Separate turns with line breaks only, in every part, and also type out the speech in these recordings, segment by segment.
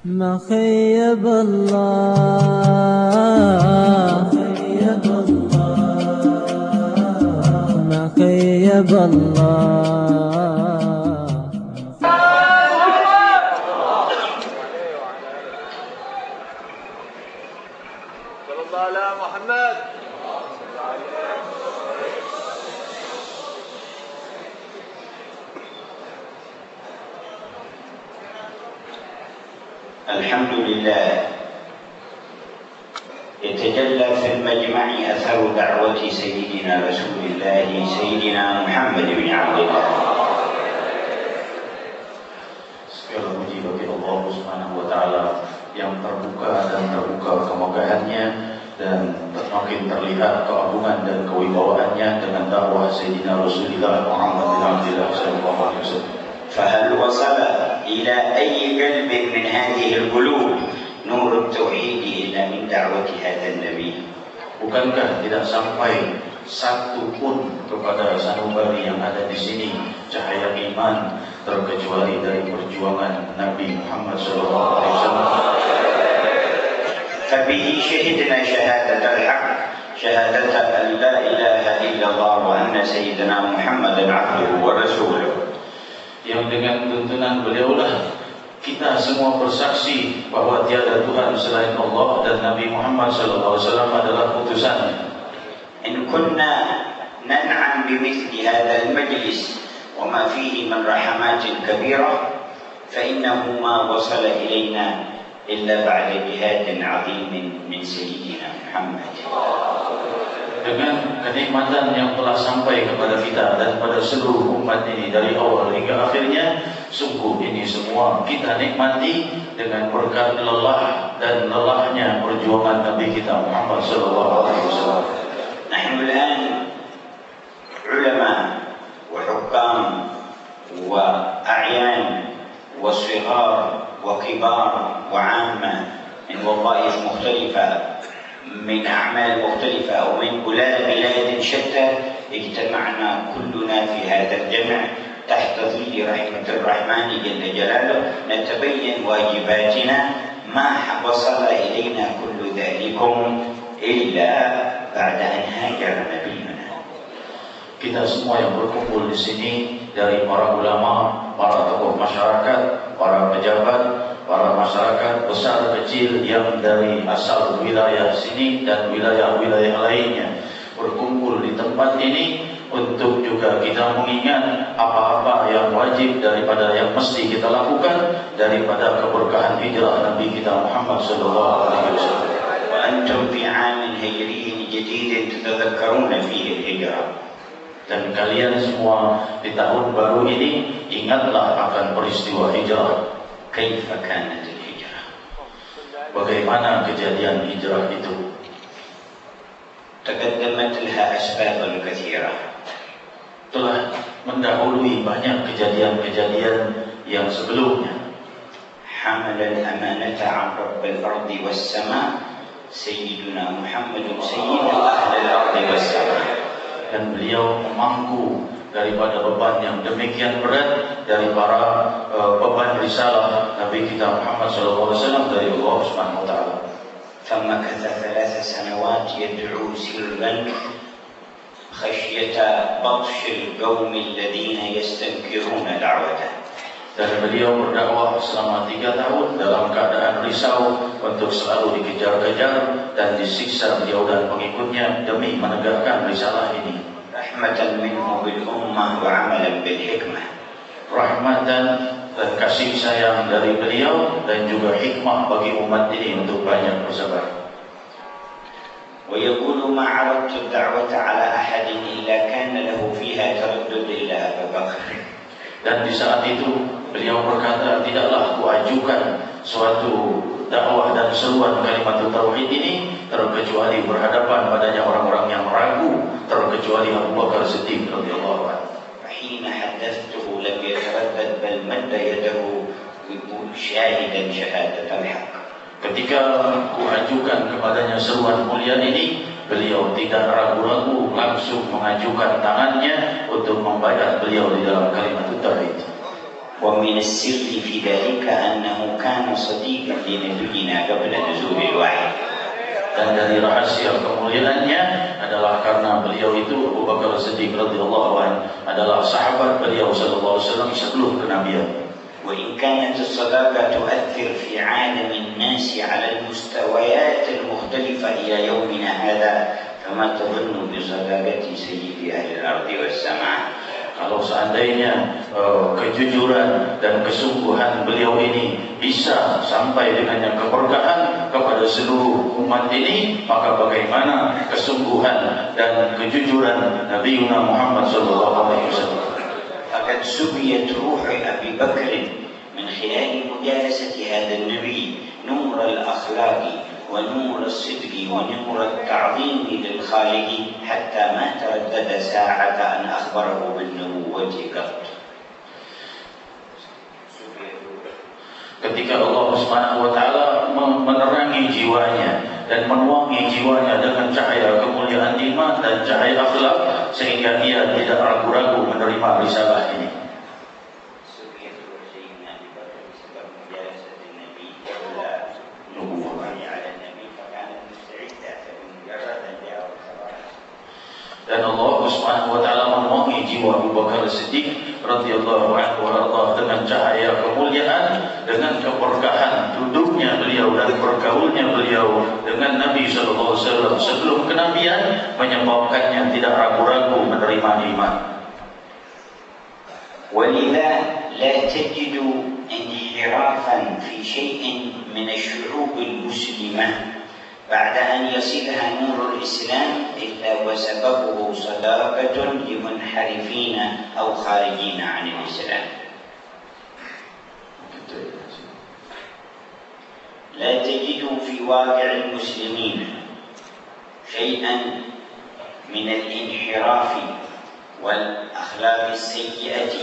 ما خيب الله ما خيب الله.
صلى الله على محمد.
الحمد لله يتجلى في المجمع أثر دعوة سيدنا رسول الله سيدنا محمد بن عبد الله. Segala puji bagi Allah Subhanahu wa taala yang terbuka dan terbuka kemegahannya dan semakin terlihat keagungan dan kewibawaannya dengan dakwah Sayyidina Rasulullah Muhammad bin Abdullah sallallahu alaihi wasallam. فهل وصل إلى أي قلب من هذه القلوب نور التوحيد إلا من دعوة هذا النبي؟ Bukankah tidak sampai satu pun kepada sanubari yang ada di sini cahaya iman terkecuali dari perjuangan Nabi Muhammad sallallahu alaihi wasallam. فبه شهدنا شهادة الحق شهادة أن لا إله إلا الله وأن سيدنا محمد عبده ورسوله. Yang dengan tuntunan beliaulah kita semua bersaksi bahwa tiada Tuhan selain Allah dan Nabi Muhammad sallallahu alaihi wasallam adalah utusannya. In kunna nan'am bimithli hadha al-majlis wa ma fihi min rahamatin kabirah fa innahu ma wasala ilayna illa ba'da jihadin 'azimin min sayyidina Muhammad. Dengan kenikmatan yang telah sampai kepada kita dan pada seluruh umat ini dari awal hingga akhirnya, sungguh ini semua kita nikmati dengan berkat lelah dan lelahnya perjuangan Nabi kita Muhammad sallallahu alaihi wasallam. Nahnu الآن ulama wa hukam wa a'yan wa shighar wa kibar wa 'amma min wadha'if mukhtalifah من أعمال مختلفة ومن بلاد شتى اجتمعنا كلنا في هذا الجمع تحت ظل رحمة الرحمن جل جلاله نتبين واجباتنا ما وصل إلينا كل ذلكم إلا بعد أن هاجر نبينا. Kita semua yang berkumpul di sini dari para ulama, para tokoh masyarakat, para pejabat, para masyarakat besar kecil yang dari asal wilayah sini dan wilayah-wilayah lainnya berkumpul di tempat ini untuk juga kita mengingat apa-apa yang wajib daripada yang mesti kita lakukan daripada keberkahan hijrah Nabi kita Muhammad sallallahu alaihi wasallam. Wa antum fi 'amin hijriyin jadidin tatadhakkaruna fihi al-hijrah. Dan kalian semua di tahun baru ini ingatlah akan peristiwa hijrah. Kaifa kanat al-hijrah? Bagaimana kejadian hijrah itu? Taqaddamat laha asbab katsira. Telah mendahului banyak kejadian-kejadian yang sebelumnya. Hamala al-amanata 'an rabbil ardi was sama' sayyiduna Muhammadun sayyidu ahli al-ardi was sama'. Dan beliau memangku daripada beban yang demikian berat dari para beban risalah Nabi kita Muhammad sallallahu alaihi wasallam dari Allah Subhanahu wa taala. فمكث 3 سنوات يدعو سرا خشية بطش القوم الذين يستنكرون دعوته. Dan beliau berdakwah selama 3 tahun dalam keadaan risau untuk selalu dikejar-kejar dan disiksa beliau dan pengikutnya demi menegakkan risalah ini. Rahmatan minhu bil ummah wa amalan bil hikmah. Rahmatan dan kasih sayang dari beliau dan juga hikmah bagi umat ini untuk banyak bersabar. Wa yaqulu ma 'aradtu ad-da'wata 'ala ahadin illa kana lahu fiha taraddud illa Abu Bakar. Dan di saat itu beliau berkata, tidaklah kuajukan suatu dakwah dan seruan kalimat tauhid ini terkecuali berhadapan padanya orang-orang yang ragu, terkecuali Abu Bakar Siddiq radhiyallahu anhu. Hina haddathtuhu lam yataraddad bal madda yadahu syahidan syahadat al-haq. Ketika kuajukan kepadanya seruan mulia ini, beliau tidak ragu-ragu langsung mengajukan tangannya untuk membayar beliau di dalam kalimat tauhid. ومن السر في ذلك أنه كان صديقا لنبينا قبل نزول الوحي.
Dan dari rahasia kemuliaannya adalah karena beliau itu Abu Bakar Siddiq radhiyallahu anhu adalah sahabat beliau sallallahu alaihi wasallam sebelum kenabian.
وإن كانت الصداقة تؤثر في عالم الناس على المستويات المختلفة إلى يومنا هذا فما تظن بصداقة سيد أهل الأرض والسماء.
Kalau seandainya kejujuran dan kesungguhan beliau ini bisa sampai dengan yang keberkahan kepada seluruh umat ini, maka bagaimana kesungguhan dan kejujuran Nabi Muhammad SAW.
فقد سبيت روح أبي بكر من خلال مجالسة هذا النبي نور الأخلاق ونور الصدق ونور التعظيم للخالق حتى ما تردد ساعة أن أخبره بالنبوة قط.
Ketika Allah Subhanahu wa taala menerangi jiwanya dan menuangi jiwanya dengan cahaya kemuliaan iman dan cahaya akhlak sehingga ia tidak ragu-ragu menerima risalah ini. Dan Allah Subhanahu wa taala menuangi jiwa Abu Bakar Siddiq radhiyallahu anhu dengan cahaya kemuliaan, dengan keberkahan duduknya beliau dan bergaulnya beliau dengan Nabi sallallahu alaihi wasallam sebelum kenabian menyebabkannya tidak ragu-ragu menerima iman.
ولذا لا تجد انحرافا في شيء من الشعوب المسلمة بعد أن يصلها نور الإسلام إلا وسببه صداقة لمنحرفين أو خارجين عن الإسلام. لا تجد في واقع المسلمين شيئا من الانحراف والأخلاق السيئة.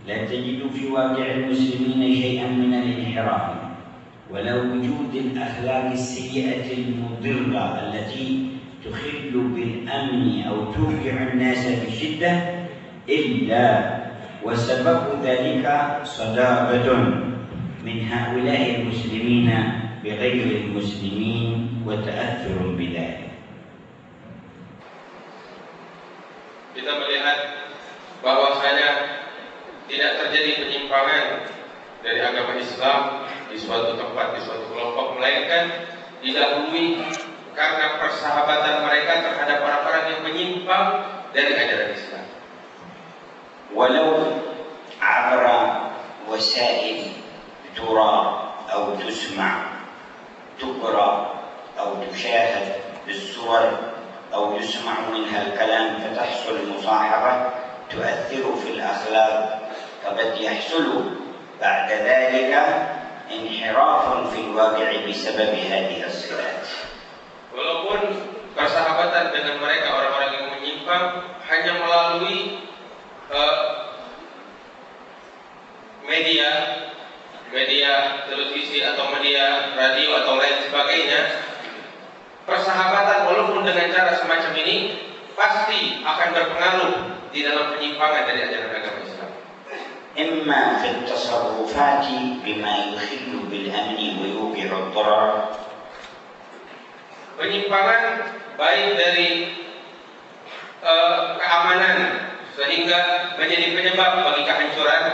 لا تجد في واقع المسلمين شيئا من الانحراف ولا وجود الأخلاق السيئة المضرة التي تخل بالأمن أو توقع الناس بشدة إلا وسبب ذلك صداقة من هؤلاء المسلمين بغير المسلمين وتأثر بذلك.
Kita melihat bahwasanya tidak terjadi penyimpangan dari agama Islam di suatu tempat, di suatu kelompok, melainkan didahului karena persahabatan mereka terhadap orang-orang yang menyimpang dari ajaran Islam.
ولو عبر وسائل ترى أو تسمع تقرأ أو تشاهد بالصور أو يسمع منها الكلام فتحصل مصاحبة تؤثر في الأخلاق فقد يحصل بعد ذلك انحراف في الواقع بسبب هذه الصلات.
Walaupun persahabatan dengan mereka orang-orang yang menyimpang hanya melalui media televisi atau media radio atau lain sebagainya, persahabatan walaupun dengan cara semacam ini pasti akan berpengaruh di dalam penyimpangan dari ajaran agama Islam.
إما في التصرفات بما يخل بالأمن ويوقع الضرر.
Penyimpangan baik dari keamanan sehingga menjadi penyebab bagi kehancuran.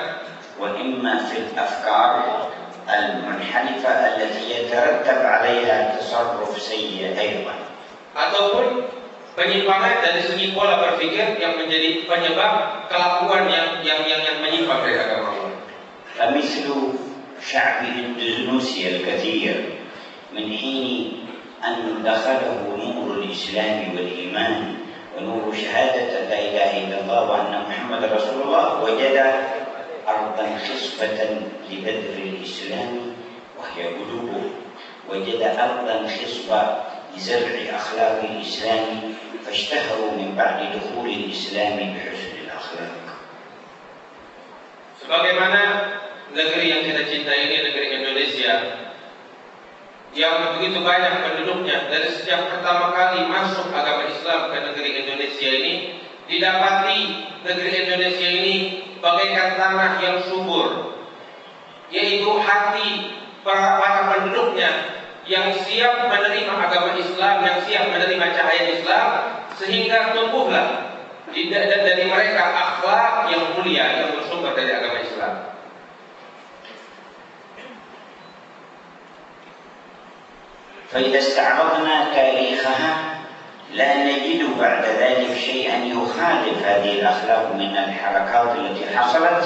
وإما في الأفكار المنحرفة التي يترتب عليها تصرف سيء أيضا.
Ataupun penyimpangan dari segi pola berpikir yang menjadi penyebab kelakuan yang menyimpang dari agama Allah.
فمثل شعب إندونيسيا الكثير من حين أن دخله نور الإسلام والإيمان ونور شهادة لا إله إلا الله وأن محمد رسول الله وجد أرضا خصبة لبذر الإسلام وهي قلوبه وجد أرضا خصبة لزرع أخلاق الإسلام فاشتهروا من بعد دخول الإسلام بحسن الأخلاق.
Sebagaimana negeri yang kita cintai ini, negeri Indonesia, yang begitu banyak penduduknya, dari sejak pertama kali masuk agama Islam ke negeri Indonesia ini, didapati negeri Indonesia ini bagaikan tanah yang subur, yaitu hati para penduduknya yang siap menerima agama Islam, yang siap menerima cahaya Islam, sehingga tumbuhlah dari mereka akhlak yang mulia yang bersumber dari agama Islam.
فإذا استعرضنا تاريخها لا نجد بعد ذلك شيئا يخالف هذه الأخلاق من الحركات التي حصلت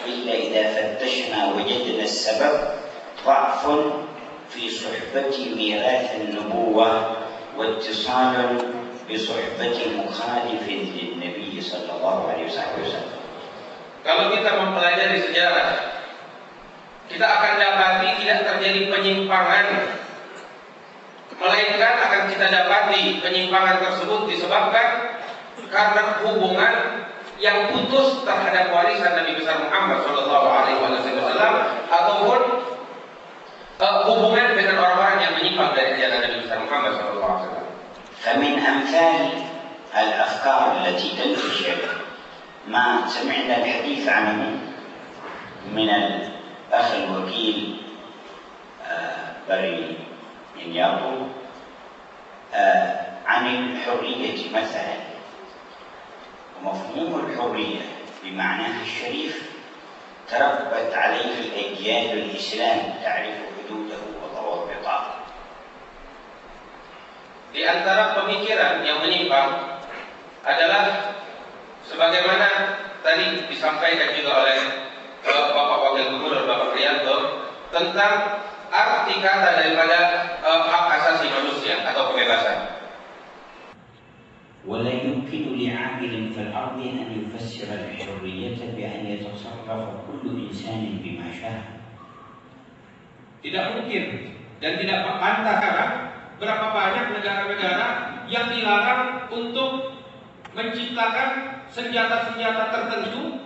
إلا إذا فتشنا وجدنا السبب ضعف في صحبة ميراث النبوة واتصال بصحبة مخالف للنبي صلى الله عليه وسلم.
Kalau kita mempelajari sejarah, kita akan dapati tidak terjadi penyimpangan, melainkan akan kita dapati penyimpangan tersebut disebabkan karena hubungan yang putus terhadap warisan Nabi besar Muhammad Shallallahu Alaihi Wasallam ataupun hubungan dengan orang-orang yang menyimpang dari ajaran Nabi besar Muhammad Shallallahu Alaihi Wasallam.
فمن أمثال الأفكار التي تنتشر ما سمعنا الحديث عنه من الأخ الوكيل بري ينيابو عن الحرية مثلا، ومفهوم الحرية بمعناها الشريف تربت عليه أجيال الإسلام تعرف حدوده وضوابطه.
Di antara pemikiran yang menyimpang adalah sebagaimana tadi disampaikan juga oleh Bapak Wakil Gubernur Bapak Priyanto tentang arti kata daripada hak asasi manusia atau kebebasan.
ولا يمكن لعاقل في الأرض أن يفسر الحرية بأن يتصرف كل إنسان بما شاء.
Tidak mungkin dan tidak pantas karena berapa banyak negara-negara yang dilarang untuk menciptakan senjata-senjata tertentu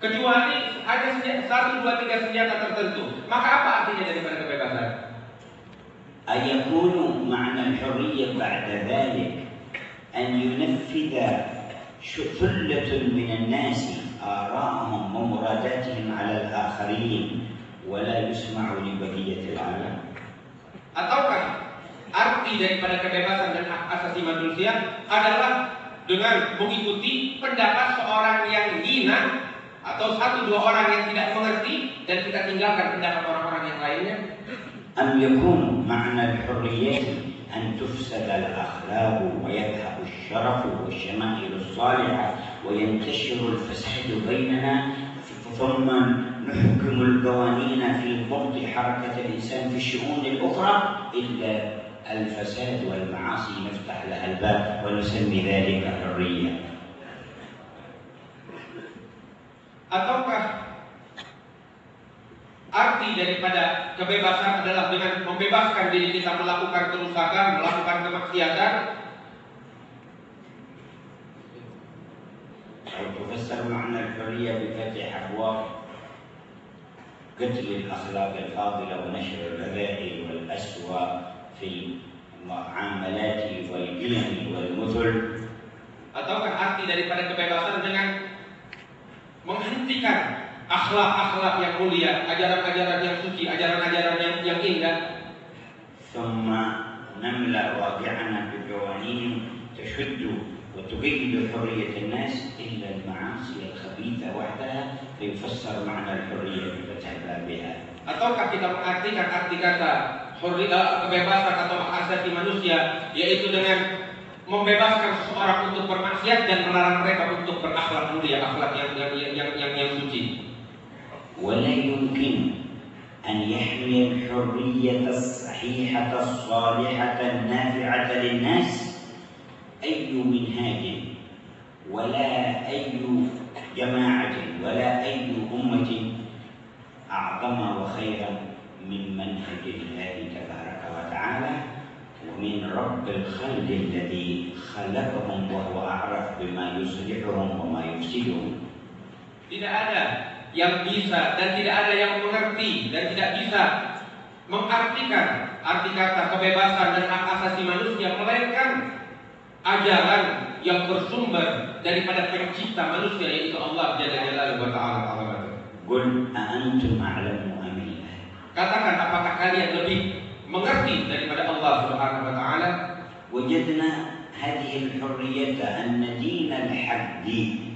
kecuali ada 1, 2, 3 senjata tertentu. Maka apa artinya daripada kebebasan?
أيكون معنى الحرية بعد ذلك أن ينفذ ثلة من الناس آراءهم ومراداتهم على الآخرين ولا يسمع لبقية العالم؟
Ataukah arti daripada kebebasan dan hak asasi manusia adalah dengan mengikuti pendapat seorang yang hina atau 1, 2 orang yang tidak mengerti dan kita tinggalkan pendapat orang-orang yang lainnya?
أم يكون معنى الحرية أن تفسد الأخلاق ويذهب الشرف والشمائل الصالحة وينتشر الفساد بيننا ثم نحكم القوانين في ضبط حركة الإنسان في الشؤون الأخرى إلا الفساد والمعاصي نفتح لها الباب ونسمي ذلك حرية.
Ataukah arti daripada kebebasan adalah dengan membebaskan diri kita melakukan kerusakan, melakukan kemaksiatan?
أو تفسر معنى الحرية بفتح أبواب قتل الأخلاق الفاضلة ونشر الرذائل والأسوأ في المعاملات والقيم والمثل.
Ataukah arti daripada kebebasan dengan menghentikan akhlak-akhlak yang mulia, ajaran-ajaran yang suci, ajaran-ajaran yang indah?
ثم نملأ واقعنا بقوانين تشد وتقيد حرية الناس إلا المعاصي الخبيثة وحدها فيفسر معنى الحرية بفتح بابها.
Ataukah kita mengartikan arti kata kebebasan atau hak asasi manusia yaitu dengan membebaskan seseorang untuk bermaksiat dan melarang mereka untuk berakhlak mulia, akhlak yang suci?
ولا يمكن أن يحمي الحرية الصحيحة الصالحة النافعة للناس أي منهاج ولا أي جماعة ولا أي أمة أعظم وخيرا من منهج الله تبارك وتعالى ومن رب الخلق الذي خلقهم وهو أعرف بما يصلحهم وما يفسدهم.
Tidak ada yang bisa dan tidak ada yang mengerti dan tidak bisa mengartikan arti kata kebebasan dan hak asasi manusia melainkan ajaran yang bersumber daripada pencipta manusia, yaitu Allah Jalla Jalaluhu wa Ta'ala.
قل أأنتم أعلم أم الله.
Katakan, apakah kalian lebih mengerti daripada Allah Subhanahu wa Ta'ala?
وجدنا هذه الحرية أن دين الحق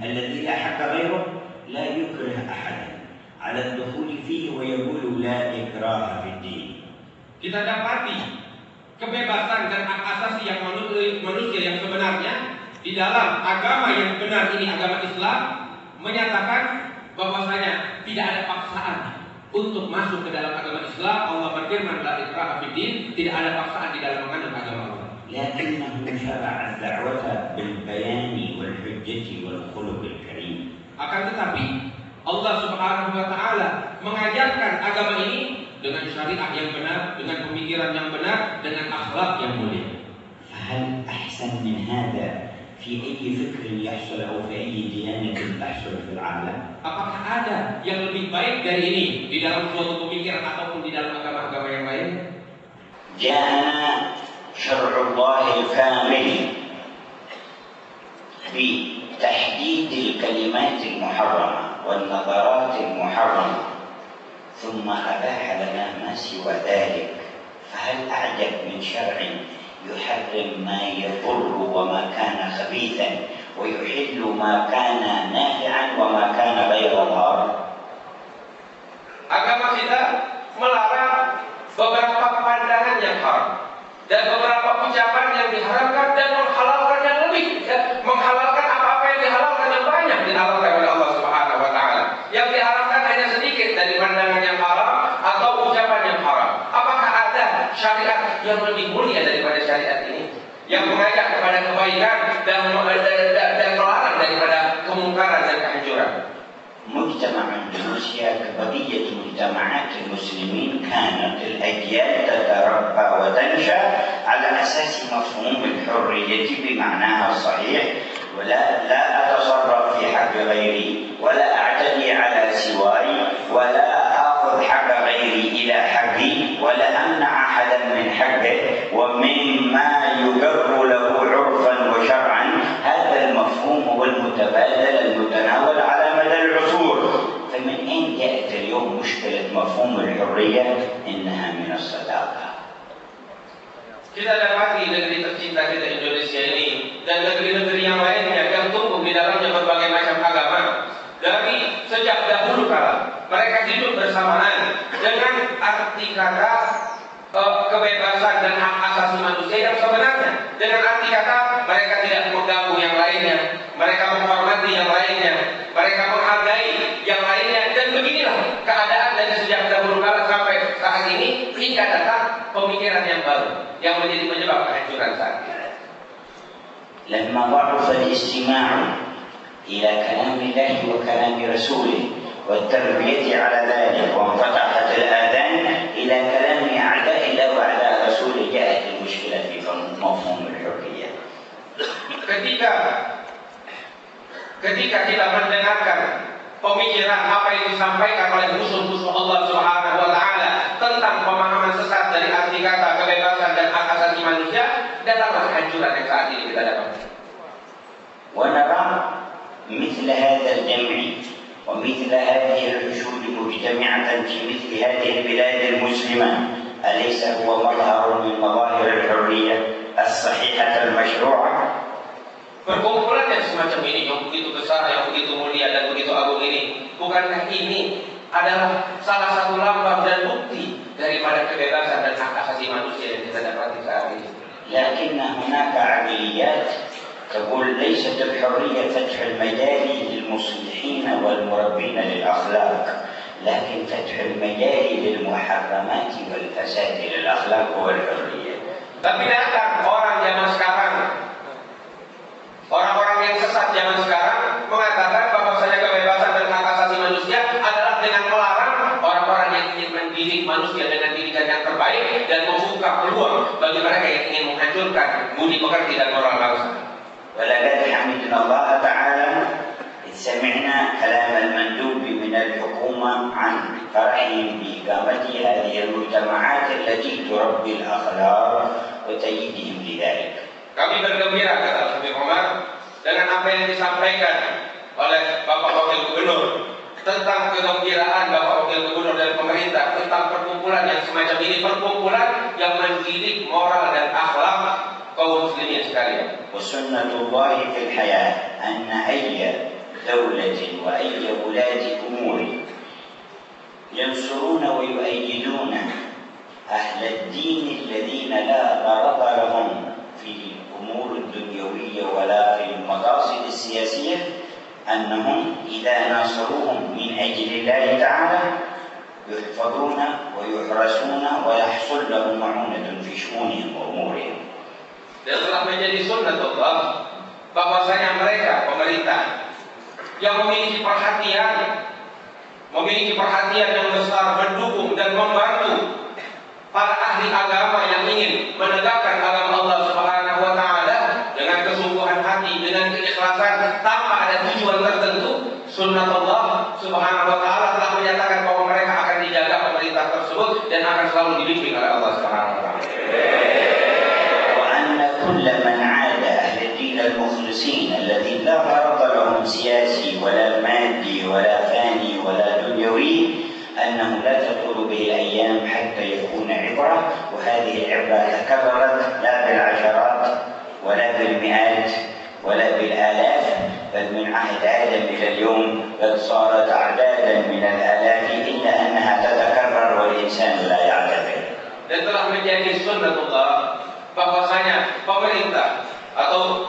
الذي لا حق غيره لا يكره أحدا على الدخول فيه ويقول لا إكراه في الدين.
Kita dapati kebebasan dan hak asasi yang manusia yang sebenarnya di dalam agama yang benar ini, agama Islam, menyatakan bahwasanya tidak ada paksaan untuk masuk ke dalam agama Islam. Allah berfirman, la ikraha fid din, tidak ada paksaan di dalam menganut agama Allah.
لكنه شرع الدعوة بالبيان والحجة والخلق الكريم.
Akan tetapi Allah Subhanahu wa Ta'ala mengajarkan agama ini dengan syariat yang benar, dengan pemikiran yang benar, dengan akhlak yang mulia.
فهل أحسن من هذا في أي فكر يحصل أو في أي ديانة تحصل في العالم؟
Apakah ada yang lebih baik dari ini di dalam suatu pemikiran ataupun di dalam agama-agama yang lain?
جاءنا شرع الله الكامل بتحديد الكلمات المحرمة والنظرات المحرمة ثم أباح لنا ما سوى ذلك، فهل أعجب من شرع يحرم ما يضر وما كان خبيثا ويحل ما كان نافعا وما كان غير ضار؟
Agama kita melarang beberapa pandangan yang haram dan beberapa ucapan yang diharamkan dan menghalalkan yang lebih, menghalalkan apa-apa yang dihalalkan yang banyak dihalalkan oleh Allah Subhanahu wa Ta'ala. Yang diharamkan hanya sedikit dari pandangan yang haram atau ucapan yang haram. Apakah ada syariat yang lebih mulia daripada syariat ini, yang mengajak kepada kebaikan dan melarang daripada kemungkaran dan kehancuran?
مجتمع اندونيسيا كبقية مجتمعات المسلمين كانت الأجيال تتربى وتنشأ على أساس مفهوم الحرية بمعناها الصحيح، ولا أتصرف في حق غيري ولا أعتدي على سواي ولا آخذ حق غيري إلى حقي ولا أمنع أحدا من حقه ومما يقر له عرفا وشرعا. هذا المفهوم هو المتبادل المتناول على مدى العصور. فمن أين جاءت اليوم مشكلة مفهوم الحرية؟ إنها من الصداقة.
Kita dapati negeri tercinta kita Indonesia ini dan negeri-negeri yang lainnya yang tumbuh di dalamnya berbagai macam agama. Dari sejak dahulu kala mereka hidup bersamaan dengan arti kata kebebasan dan hak asasi manusia yang sebenarnya. Dengan arti kata mereka tidak mengganggu yang lainnya, mereka menghormati yang lainnya, mereka menghargai yang lainnya, dan beginilah keadaan dari sejak dahulu kala sampai saat ini hingga datang pemikiran yang baru yang menjadi penyebab kehancuran saat ini.
لما ضعف الاستماع إلى كلام الله وكلام رسوله والتربية على ذلك وانفتحت الآذان إلى كلام أعداء الله وأعداء رسوله جاءت المشكلة في مفهوم الحرية.
Ketika kita mendengarkan pemikiran apa yang disampaikan oleh musuh-musuh Allah Subhanahu wa Ta'ala tentang pemahaman sesat dari arti kata kebebasan dan hak asasi manusia, datanglah kehancuran yang saat ini kita dapatkan.
ونرى مثل هذا الجمع ومثل هذه الحشود مجتمعة في مثل هذه البلاد المسلمة، أليس هو مظهر من مظاهر الحرية الصحيحة المشروعة؟
Perkumpulan yang semacam ini, yang begitu besar, yang begitu mulia dan begitu agung ini, bukankah ini adalah salah satu lambang dan bukti daripada kebebasan dan hak asasi manusia yang kita dapati saat ini?
لكن هناك عقليات تقول ليست الحرية فتح المجال للمصلحين والمربين للأخلاق، لكن فتح المجال للمحرمات والفساد للأخلاق هو الحرية.
Tapi datang orang zaman sekarang, orang-orang yang sesat zaman sekarang mengatakan bahwasanya kebebasan dan hak asasi manusia adalah dengan melarang orang-orang yang ingin mendidik manusia dengan didikan yang terbaik dan membuka peluang bagi mereka yang ingin menghancurkan budi pekerti dan moral bangsa.
ولقد حمدنا الله تعالى إذ سمعنا كلام المندوب من الحكومة عن فرحهم بإقامة هذه المجتمعات التي تربي الأخلاق وتأييدهم لذلك.
Kami bergembira, kata Habib Umar, dengan apa yang disampaikan oleh Bapak Wakil Gubernur tentang kegembiraan Bapak Wakil Gubernur dan pemerintah tentang perkumpulan yang semacam ini, perkumpulan yang mendidik moral dan akhlak kaum muslimin sekalian.
وسنة الله في الحياة أن أي دولة وأي ولاة أمور ينصرون ويؤيدون أهل الدين الذين لا غرض لهم في الأمور الدنيوية ولا في المقاصد السياسية أنهم إذا ناصروهم من أجل الله تعالى يحفظون ويحرسون ويحصل لهم معونة في شؤونهم وأمورهم.
Dan telah menjadi sunnatullah bahwasanya mereka pemerintah yang memiliki perhatian yang besar, mendukung dan membantu para ahli agama yang ingin menegakkan agama Allah Subhanahu wa taala dengan kesungguhan hati, dengan keikhlasan tanpa ada tujuan tertentu. Sunnatullah Subhanahu wa taala telah menyatakan bahwa mereka akan dijaga pemerintah tersebut dan akan selalu dibimbing oleh Allah Subhanahu wa taala.
كل من عاد أهل الدين المخلصين الذين لا غرض لهم سياسي ولا مادي ولا ثاني ولا دنيوي أنه لا تطول به الأيام حتى يكون عبرة، وهذه العبرة تكررت لا بالعشرات ولا بالمئات ولا بالآلاف بل من عهد آدم إلى اليوم بل صارت أعدادا من الآلاف إلا أنها تتكرر والإنسان لا يعتبر.
Dan telah menjadi sunnatullah bahwasanya pemerintah atau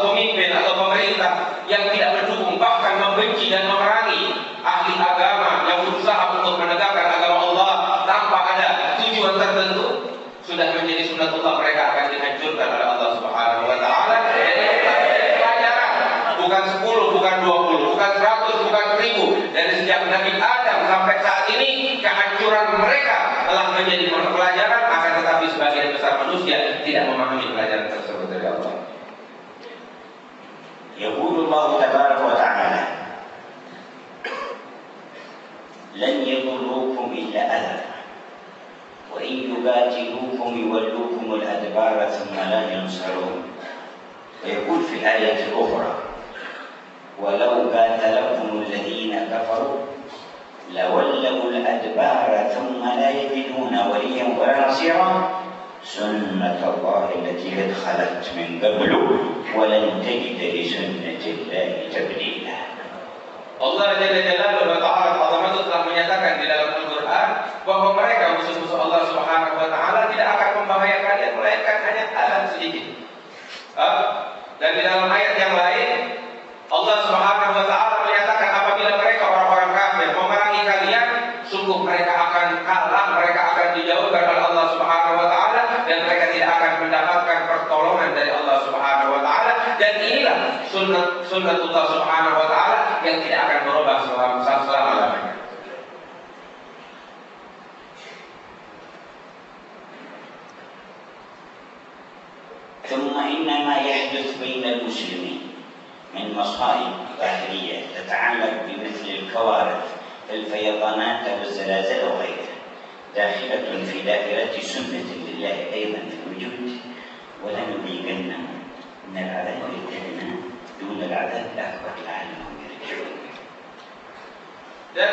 pemimpin atau pemerintah yang tidak mendukung bahkan membenci dan memerangi ahli agama yang berusaha untuk menegakkan agama Allah tanpa ada tujuan tertentu sudah menjadi sunnatullah, mereka akan dihancurkan oleh Allah Subhanahu wa taala. Dan pelajaran bukan 10, bukan 20, bukan 100, bukan 1000, dari sejak Nabi Adam sampai saat ini kehancuran mereka telah menjadi pelajaran, akan tetapi sebagian besar manusia tidak memahami pelajaran tersebut dari Allah.
يقول الله تبارك وتعالى لن يضروكم إلا أذى وإن يقاتلوكم يولوكم الأدبار ثم لا ينصرون. ويقول في الآية الأخرى ولو قاتلكم الذين كفروا لولوا الأدبار ثم لا يجدون وليا ولا نصيرا سنة الله التي قد خلت من قبل ولن تجد لسنة الله تبديلا.
Allah Jalla Jalaluhu wa Ta'ala azamatu telah menyatakan di dalam Al-Quran bahwa mereka musuh-musuh Allah Subhanahu wa Ta'ala tidak akan membahayakan kalian melainkan hanya alam sedikit. Dan di dalam ayat yang lain Allah Subhanahu wa Ta'ala menyatakan apabila mereka orang-orang kafir memerangi kalian, sungguh mereka akan kalah, mereka akan dijauhkan oleh Allah Subhanahu wa Ta'ala dan mereka tidak akan mendapatkan pertolongan dari Allah Subhanahu wa Ta'ala. Dan inilah sunnatullah Subhanahu wa Ta'ala yang tidak akan berubah selama-lamanya.
ثم إن ما يحدث بين المسلمين من مصائب ظاهرية تتعلق بمثل الكوارث الفيضانات والزلازل وغيرها داخلة في دائرة سنة لله أيضا في الوجود، ولنذيقنهم من العذاب الأدنى دون العذاب الأكبر لعلهم يرجعون.
Dan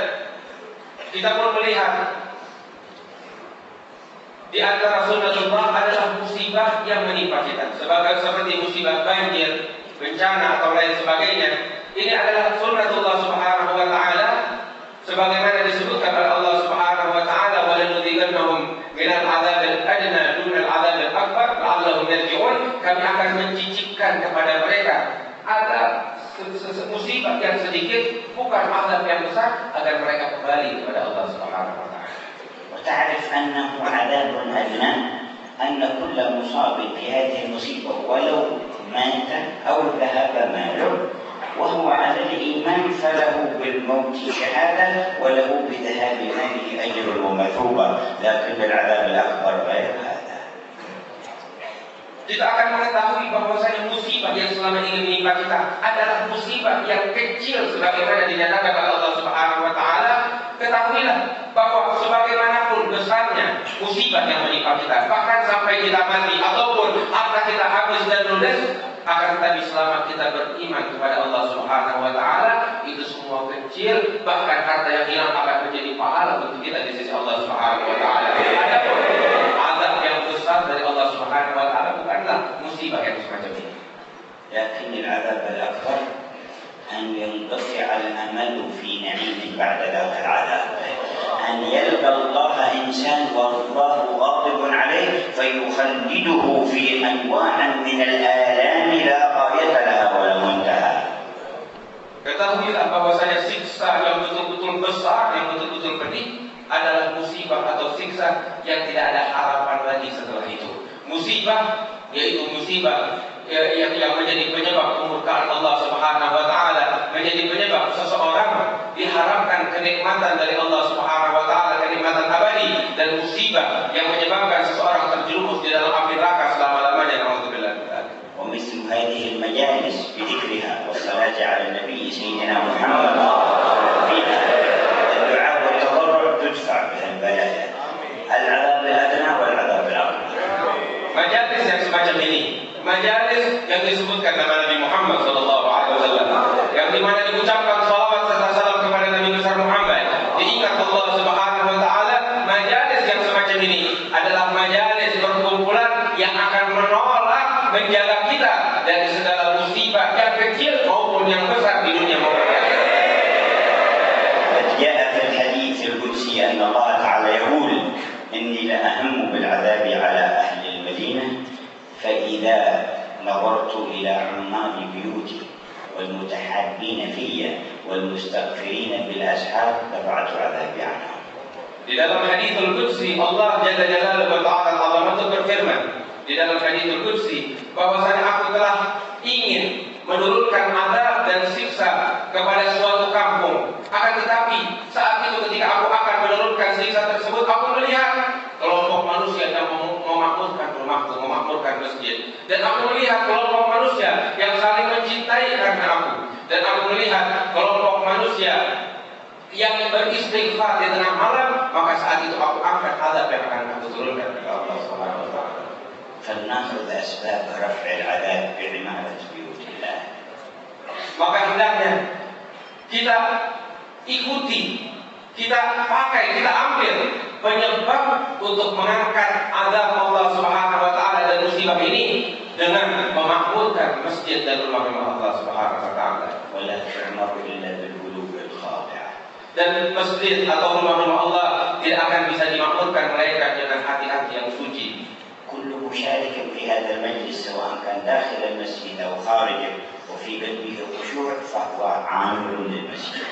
kita pun melihat di antara sunnatullah adalah musibah yang menimpa kita, seperti musibah banjir, bencana atau lain sebagainya. Ini adalah sunnatullah Subhanahu wa Ta'ala, sebagaimana disebutkan oleh Allah Subhanahu wa Ta'ala, "Walanudhiqannahum minal 'adzabil adna dunal 'adzabil akbar la'allahum yarji'un." Kami akan mencicipkan kepada mereka ada musibah yang sedikit, bukan azab yang besar, agar mereka kembali kepada Allah Subhanahu wa Ta'ala.
وتعرف أنه عذاب أدنى أن كل مصاب في هذه المصيبة ولو مات أو ذهب ماله وهو على الإيمان فله بالموت شهادة وله بذهاب ماله أجر ومثوبة، لكن العذاب الأكبر غير هذا.
Kita akan mengetahui bahwasanya musibah yang selama ini menimpa kita adalah musibah yang kecil sebagaimana dinyatakan oleh Allah Subhanahu wa Ta'ala. Ketahuilah bahwa sebagaimanapun besarnya musibah yang menimpa kita, bahkan sampai kita mati ataupun harta kita habis dan ludes, Akan tetapi selama kita beriman kepada Allah Subhanahu wa taala, itu semua kecil, bahkan harta yang hilang akan menjadi pahala untuk kita di sisi Allah Subhanahu wa taala. Adapun azab yang besar dari Allah Subhanahu wa taala bukanlah musibah yang semacam ini.
لكن العذاب الأكبر أن ينقطع الأمل في نعيم بعد ذاك العذاب، أن يلقى الله إنسان والله غاضب عليه فيخلده في أنواع من الآلام لا غاية لها ولا منتهى.
Ketahuilah bahwasanya siksa yang betul-betul besar, yang betul-betul pedih adalah musibah atau siksa yang tidak ada harapan lagi setelah itu. Musibah yaitu musibah yang menjadi penyebab kemurkaan Allah Subhanahu wa taala, menjadi penyebab seseorang diharamkan kenikmatan dari Allah Subhanahu wa taala, kenikmatan abadi, dan musibah yang menyebabkan seseorang terjerumus di dalam api neraka selama-lamanya. Nauzubillah.
ومثل هذه المجالس بذكرها والصلاة على النبي سيدنا محمد فيها الدعاء والتضرع تدفع بها البلايا، العذاب الأدنى والعذاب الأكبر.
Majalis yang semacam ini, majalis yang disebutkan nama Nabi Muhammad SAW, yang dimana diucapkan salawat serta salam kepada Nabi besar Muhammad, diingat Allah Subhanahu wa taala. Majalis yang semacam ini adalah majalis perkumpulan yang akan menolak, menjaga kita dari segala musibah yang kecil maupun yang besar di dunia maupun di akhirat.
جاء في الحديث القدسي أن الله تعالى يقول إني لأهم بالعذاب على أهل المدينة فإذا نظرت إلى عمال بيوتي والمتحابين في والمستغفرين بالأسحار دفعت عذابي عنهم.
Di dalam hadithul qudsi Allah Jalla Jalaluhu wa ta'ala azamatu berfirman di dalam hadithul qudsi bahwasanya aku telah ingin menurunkan azab dan siksa kepada suatu kampung, akan tetapi saat itu ketika aku akan menurunkan siksa tersebut, aku melihat kelompok manusia yang memakmurkan rumahku, memakmurkan masjid, dan aku melihat kelompok manusia yang saling mencintai karena aku, dan aku melihat kelompok manusia yang beristighfar di tengah malam, maka saat itu aku angkat azab yang akan aku turunkan kepada Allah Subhanahu wa taala.
فلنأخذ أسباب رفع العذاب بعمارة بيوت الله.
Maka hendaknya kita ikuti, kita pakai, kita ambil penyebab untuk mengangkat azab Allah Subhanahu wa taala dan musibah ini dengan memakmurkan masjid dan rumah-rumah Allah Subhanahu wa taala.
ولا تعمر إلا بالقلوب الخاضعة.
Dan masjid atau rumah-rumah Allah tidak akan bisa dimakmurkan melainkan dengan hati-hati yang suci.
كل مشارك في هذا المجلس سواء كان داخل المسجد أو خارجه وفي قلبه خشوع فهو عامل للمسجد.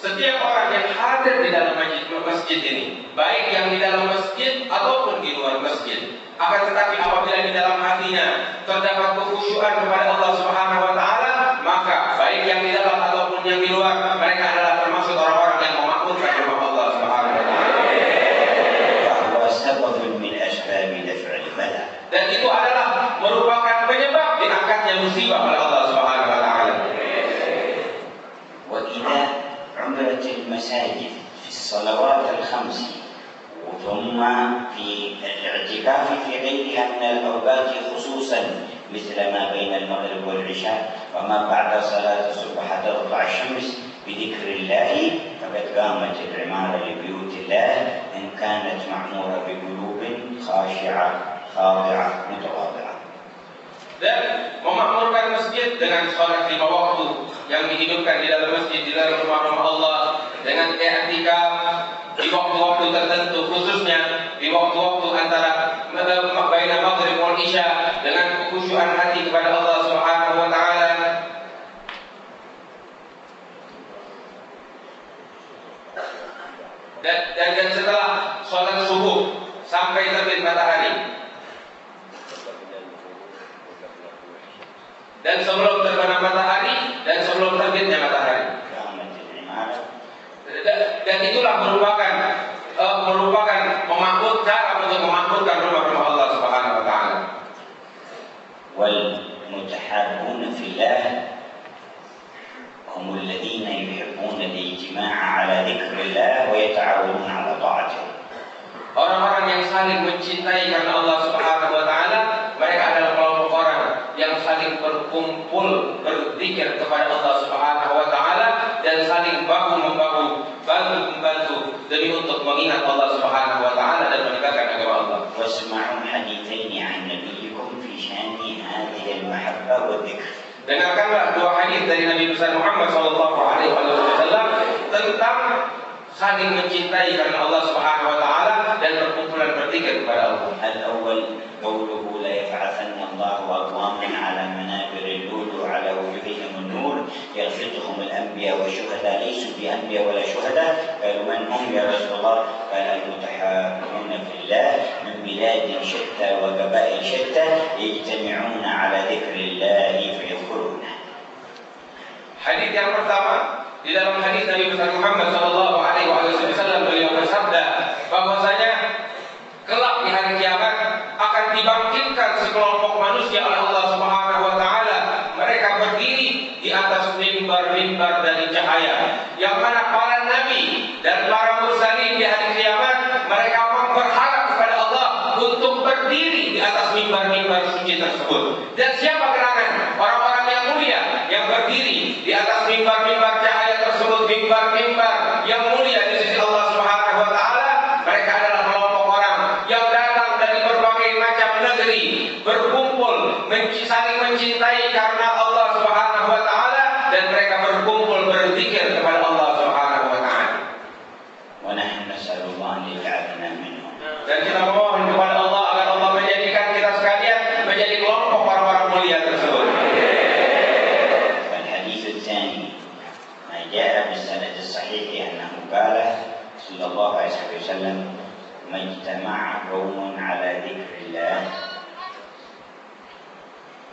Setiap orang yang hadir di dalam masjid ini, baik yang di dalam masjid ataupun di luar masjid, akan tetapi apabila di dalam hatinya terdapat kekhusyuan kepada Allah Subhanahu wa taala, maka baik yang di dalam ataupun yang di luar, mereka adalah termasuk orang-orang yang memakmurkan rumah Allah Subhanahu wa taala.
فهو سبب من أسباب دفع البلاء.
Dan itu adalah merupakan penyebab diangkatnya musibah oleh Allah Subhanahu wa taala.
وإذا عمرت المساجد في الصلوات الخمس ثم في الاعتكاف في غيرها من الأوقات خصوصا مثل ما بين المغرب والعشاء وما بعد صلاة الصبح تطلع الشمس بذكر الله فقد قامت العمارة لبيوت الله إن كانت معمورة بقلوب خاشعة خاضعة متواضعة.
Dan memakmurkan masjid dengan sholat 5 waktu yang dihidupkan di dalam masjid, di dalam rumah-rumah Allah, dengan i'tikaf di waktu-waktu tertentu, khususnya di waktu-waktu antara baina maghrib wal isya, dengan kekhusyuan hati kepada Allah Subhanahu wa taala. Dan setelah sholat subuh sampai terbit matahari, dan sebelum terbenam matahari dan sebelum terbitnya matahari. Dan itulah merupakan cara untuk memakmurkan rumah-rumah Allah Subhanahu wa taala.
والمتحابون في الله هم الذين يحبون الاجتماع على ذكر الله ويتعاونون على طاعته.
Orang-orang yang saling mencintai karena Allah Subhanahu wa taala, mereka adalah kelompok orang yang saling berkumpul berzikir kepada Allah Subhanahu wa taala dan saling bahu-membahu, bantu-membantu demi untuk mengingat Allah Subhanahu wa taala dan menegakkan agama Allah.
واسمعوا حديثين عن نبيكم في شأن هذه المحبة والذكر.
Dengarkanlah dua hadis dari Nabi besar Muhammad sallallahu alaihi wasallam tentang saling mencintai karena Allah Subhanahu wa taala dan berkumpulan berzikir kepada Allah.
الأول قوله لا يبعثن الله أقواما على منابر اللؤلؤ على وجوههم النور يغفرهم الأنبياء والشهداء ليسوا بأنبياء ولا شهداء. قالوا من هم يا رسول الله؟ قال المتحابون في الله من بلاد شتى وقبائل شتى يجتمعون على ذكر الله فيذكرونه.
Hadis yang pertama, di dalam hadis Nabi besar Muhammad sallallahu alaihi wasallam beliau bersabda bahwasanya kelak di hari kiamat akan dibangkitkan sekelompok manusia oleh Allah Subhanahu wa taala. Mereka berdiri di atas mimbar-mimbar dari cahaya, yang mana para nabi dan para mursalin di hari kiamat mereka berharap kepada Allah untuk berdiri di atas mimbar-mimbar suci tersebut. Dan siapa gerangan orang-orang yang mulia yang berdiri di atas mimbar-mimbar cahaya tersebut, mimbar-mimbar yang mulia di sisi Allah Subhanahu wa taala? Mereka adalah kelompok orang yang datang dari berbagai macam negeri, berkumpul saling mencintai karena Allah Subhanahu wa taala, dan mereka berkumpul berzikir kepada Allah Subhanahu wa taala.
ونحن نسأل الله أن يجعلنا منهم.
Dan kita memohon kepada Allah agar Allah menjadikan kita sekalian menjadi kelompok orang-orang mulia tersebut.
فالحديث الثاني ما جاء بالسند الصحيح أنه قال صلى الله عليه وسلم ما اجتمع قوم على ذكر الله.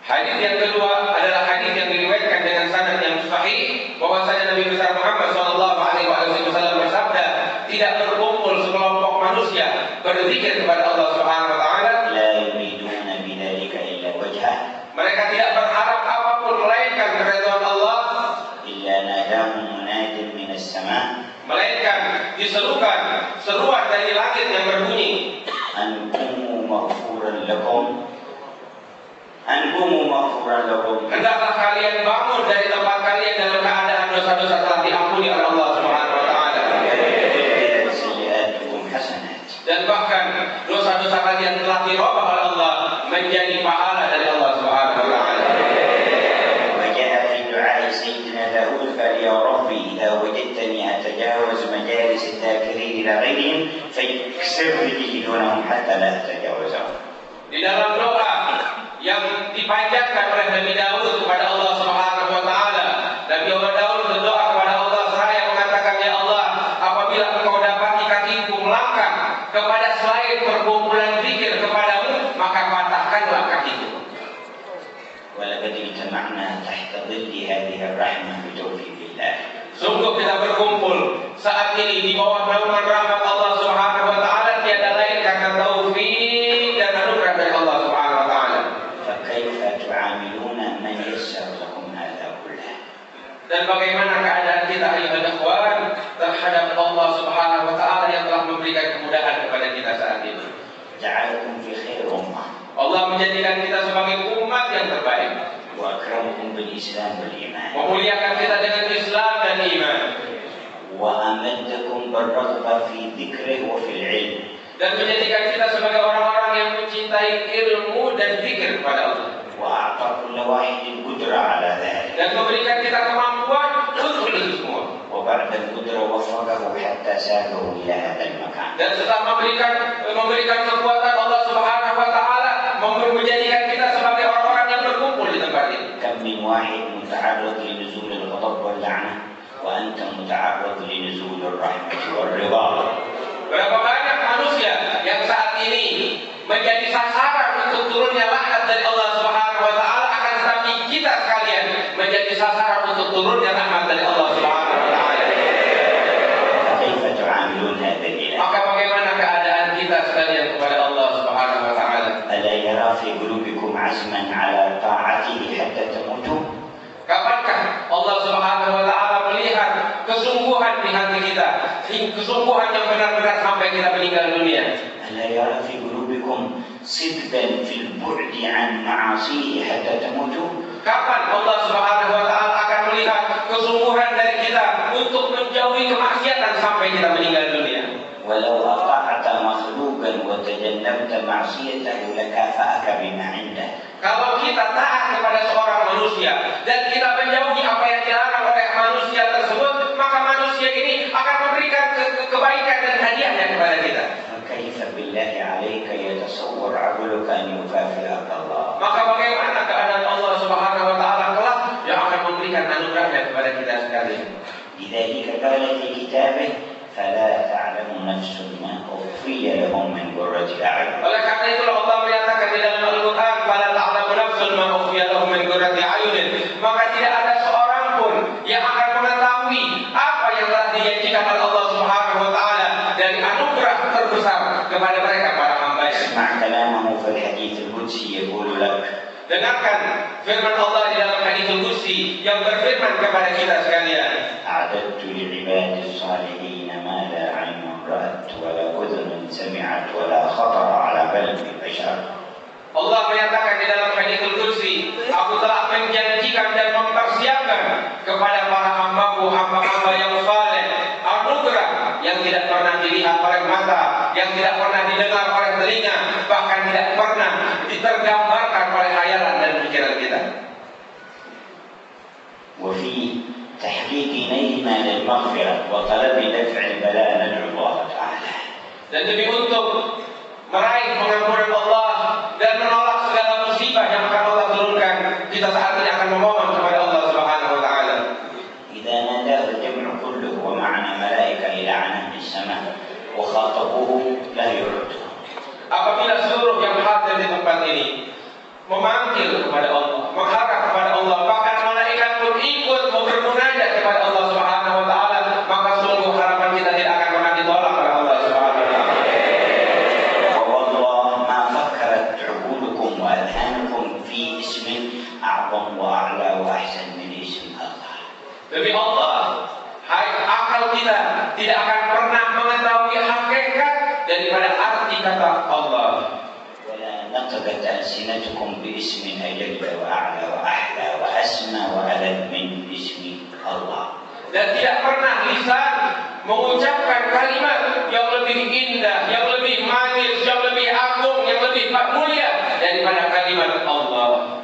Hadis yang kedua adalah hadis yang diriwayatkan dengan sanad yang sahih bahwasanya Nabi besar Muhammad sallallahu alaihi wasallam bersabda, tidak berkumpul sekelompok manusia berzikir kepada Allah Subhanahu wa taala,
لا يريدون بذلك إلا وجهه.
mereka tidak berharap apapun melainkan keridhaan Allah,
إلا ناداهم مناد من السماء
melainkan diserukan seruan dari langit yang berbunyi,
أن قوموا مغفورا لكم أن قوموا مغفورا لكم.
hendaklah kalian bangun dari tempat kalian dalam keadaan dosa-dosa telah diampuni oleh Allah Subhanahu wa taala.
وبدلت سيئاتكم حسنات.
Dan bahkan dosa-dosa kalian telah dirubah oleh Allah menjadi pahala dari Allah Subhanahu wa taala.
وجاء في دعاء سيدنا داود قال يا ربي إذا وجدتني أتجاوز مجالس الذاكرين إلى غيرهم فاكسر لي دونهم حتى لا أتجاوزهم.
Di dalam doa yang dipanjatkan oleh Nabi Daud kepada Allah Subhanahu wa taala, Nabi Daud berdoa kepada Allah seraya mengatakan, ya Allah, apabila engkau dapati kakiku melangkah kepada selain perkumpulan zikir kepadamu, maka patahkanlah kakiku.
ولقد اجتمعنا تحت ظل هذه الرحمة بتوفيق الله.
Sungguh kita berkumpul saat ini di bawah naungan rahmat Allah Subhanahu wa taala, tiada lain karena taufik dan anugerah dari Allah Subhanahu wa taala.
فكيف تعاملون من يسر لكم هذا كله؟
Dan bagaimana keadaan kita ayuhal ikhwan terhadap Allah Subhanahu wa taala yang telah memberikan kemudahan kepada kita saat ini.
جعلكم في خير أمة
Allah menjadikan kita sebagai umat yang terbaik,
وأكرمكم بالإسلام والإيمان
memuliakan kita dengan Islam dan iman,
وأمدكم بالرغبة في ذكره وفي العلم
dan menjadikan kita sebagai orang-orang yang mencintai ilmu dan zikir kepada Allah,
وأعطى كل واحد القدرة على ذلك
dan memberikan kita kemampuan untuk itu semua.
وبعد القدرة وفقه حتى ساقه إلى هذا المكان.
Dan setelah memberikan kekuatan Allah Subhanahu wa taala, menjadikan kita sebagai orang-orang yang berkumpul di tempat ini.
كم من واحد متعرض لنزول الغضب واللعنة وأنت متعرض لنزول الرحمة والرضا.
Berapa banyak manusia yang saat ini menjadi sasaran untuk turunnya laknat dari Allah Subhanahu wa taala, akan tetapi kita sekalian menjadi sasaran untuk turunnya rahmat dari Allah Subhanahu wa taala.
فكيف تعاملون هذا الإله؟
Maka bagaimana keadaan kita sekalian kepada Allah Subhanahu wa taala?
ألا يرى في قلوبكم عزما على طاعته حتى تموتوا؟
Kapankah Allah Subhanahu wa taala melihat kesungguhan di hati kita, kesungguhan yang benar-benar sampai kita meninggal dunia?
ألا يرى في قلوبكم صدقا في البعد عن معاصيه حتى تموتوا؟
Kapan Allah Subhanahu wa taala akan melihat kesungguhan dari kita untuk menjauhi kemaksiatan sampai kita meninggal dunia?
ولو أطعت مخلوقا وتجنبت معصيته لكافأك بما عنده.
Kalau kita taat kepada seorang manusia dan kita menjauhi apa yang dilarang oleh manusia tersebut, maka manusia ini akan memberikan kebaikan dan hadiahnya kepada kita.
فكيف بالله عليك يتصور عقلك أن يكافئك الله؟
Maka bagaimana keadaan Allah Subhanahu wa taala kelak yang akan memberikan anugerahnya kepada kita sekalian?
لذلك قال في كتابه فلا تعلم نفس ما أخفي لهم من قرة أعين.
Oleh karena itulah Allah menyatakan di dalam Al-Quran, "Fala ta'lamu nafsun ma ukhfiya lahum min qurrati a'yunin." Maka tidak ada seorang pun yang akan mengetahui apa yang telah dijanjikan oleh Allah Subhanahu wa taala dari anugerah terbesar kepada mereka para hamba-Nya.
اسمع كلامه في الحديث القدسي يقول لك.
Dengarkan firman Allah di dalam hadits Qudsi yang berfirman kepada kita sekalian.
أعددت لعباد الصالحين ما لا عين رأت ولا أذن سمعت ولا خطر على قلب بشر.
Allah menyatakan di dalam hadits Qudsi, aku telah menjanjikan dan mempersiapkan kepada para hamba-Ku, hamba-hamba yang saleh, anugerah yang tidak pernah dilihat oleh mata, yang tidak pernah didengar oleh telinga, bahkan tidak pernah ditergambarkan oleh khayalan dan pikiran kita.
وفي تحقيق نيلنا للمغفرة وطلب دفع البلاء ندعو الله تعالى.
Dan demi untuk meraih pengampunan Allah dan menolak segala musibah yang akan Allah turunkan, kita saat ini akan memohon kepada Allah Subhanahu wa taala.
إذا ناداه الجمع كله ومعنا ملائكة إلى عنان السماء وخاطبوه لا يرد.
Apabila seluruh yang hadir di tempat ini memanggil kepada Allah, mengharap kepada Allah, bahkan malaikat pun ikut bermunajat kepada Allah Subhanahu wa taala, maka seluruh harapan kita tidak akan pernah ditolak oleh Allah Subhanahu wa taala.
والله ما فكرت عقولكم وأذهانكم في اسم أعظم وأعلى وأحسن من اسم الله.
Demi Allah, akal kita tidak akan pernah mengetahui hakikat daripada arti kata Allah.
ولا نطقت ألسنتكم باسم أجل وأعلى وأحلى وأسمى وألذ من اسم الله.
Dan tidak pernah lisan mengucapkan kalimat yang lebih indah, yang lebih manis, yang lebih agung, yang lebih mulia daripada kalimat Allah.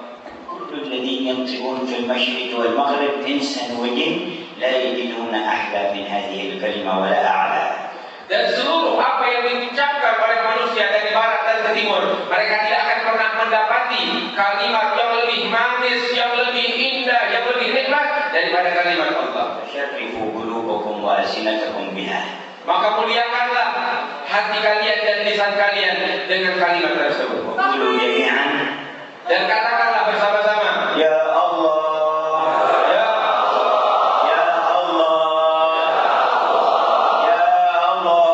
كل الذين ينطقون في المشرق والمغرب إنسا وجن لا يجدون أحلى من هذه الكلمة ولا أعلى.
Dan seluruh apa yang diucapkan oleh manusia dari barat dan ke timur, mereka tidak akan pernah mendapati kalimat yang lebih manis, yang lebih indah, yang lebih nikmat daripada kalimat Allah.
شرفوا قلوبكم وألسنتكم بها.
Maka muliakanlah hati kalian dan lisan kalian dengan kalimat tersebut.
وقولوا جميعا
Dan katakanlah bersama-sama,
يا الله
Ya
يا الله يا الله.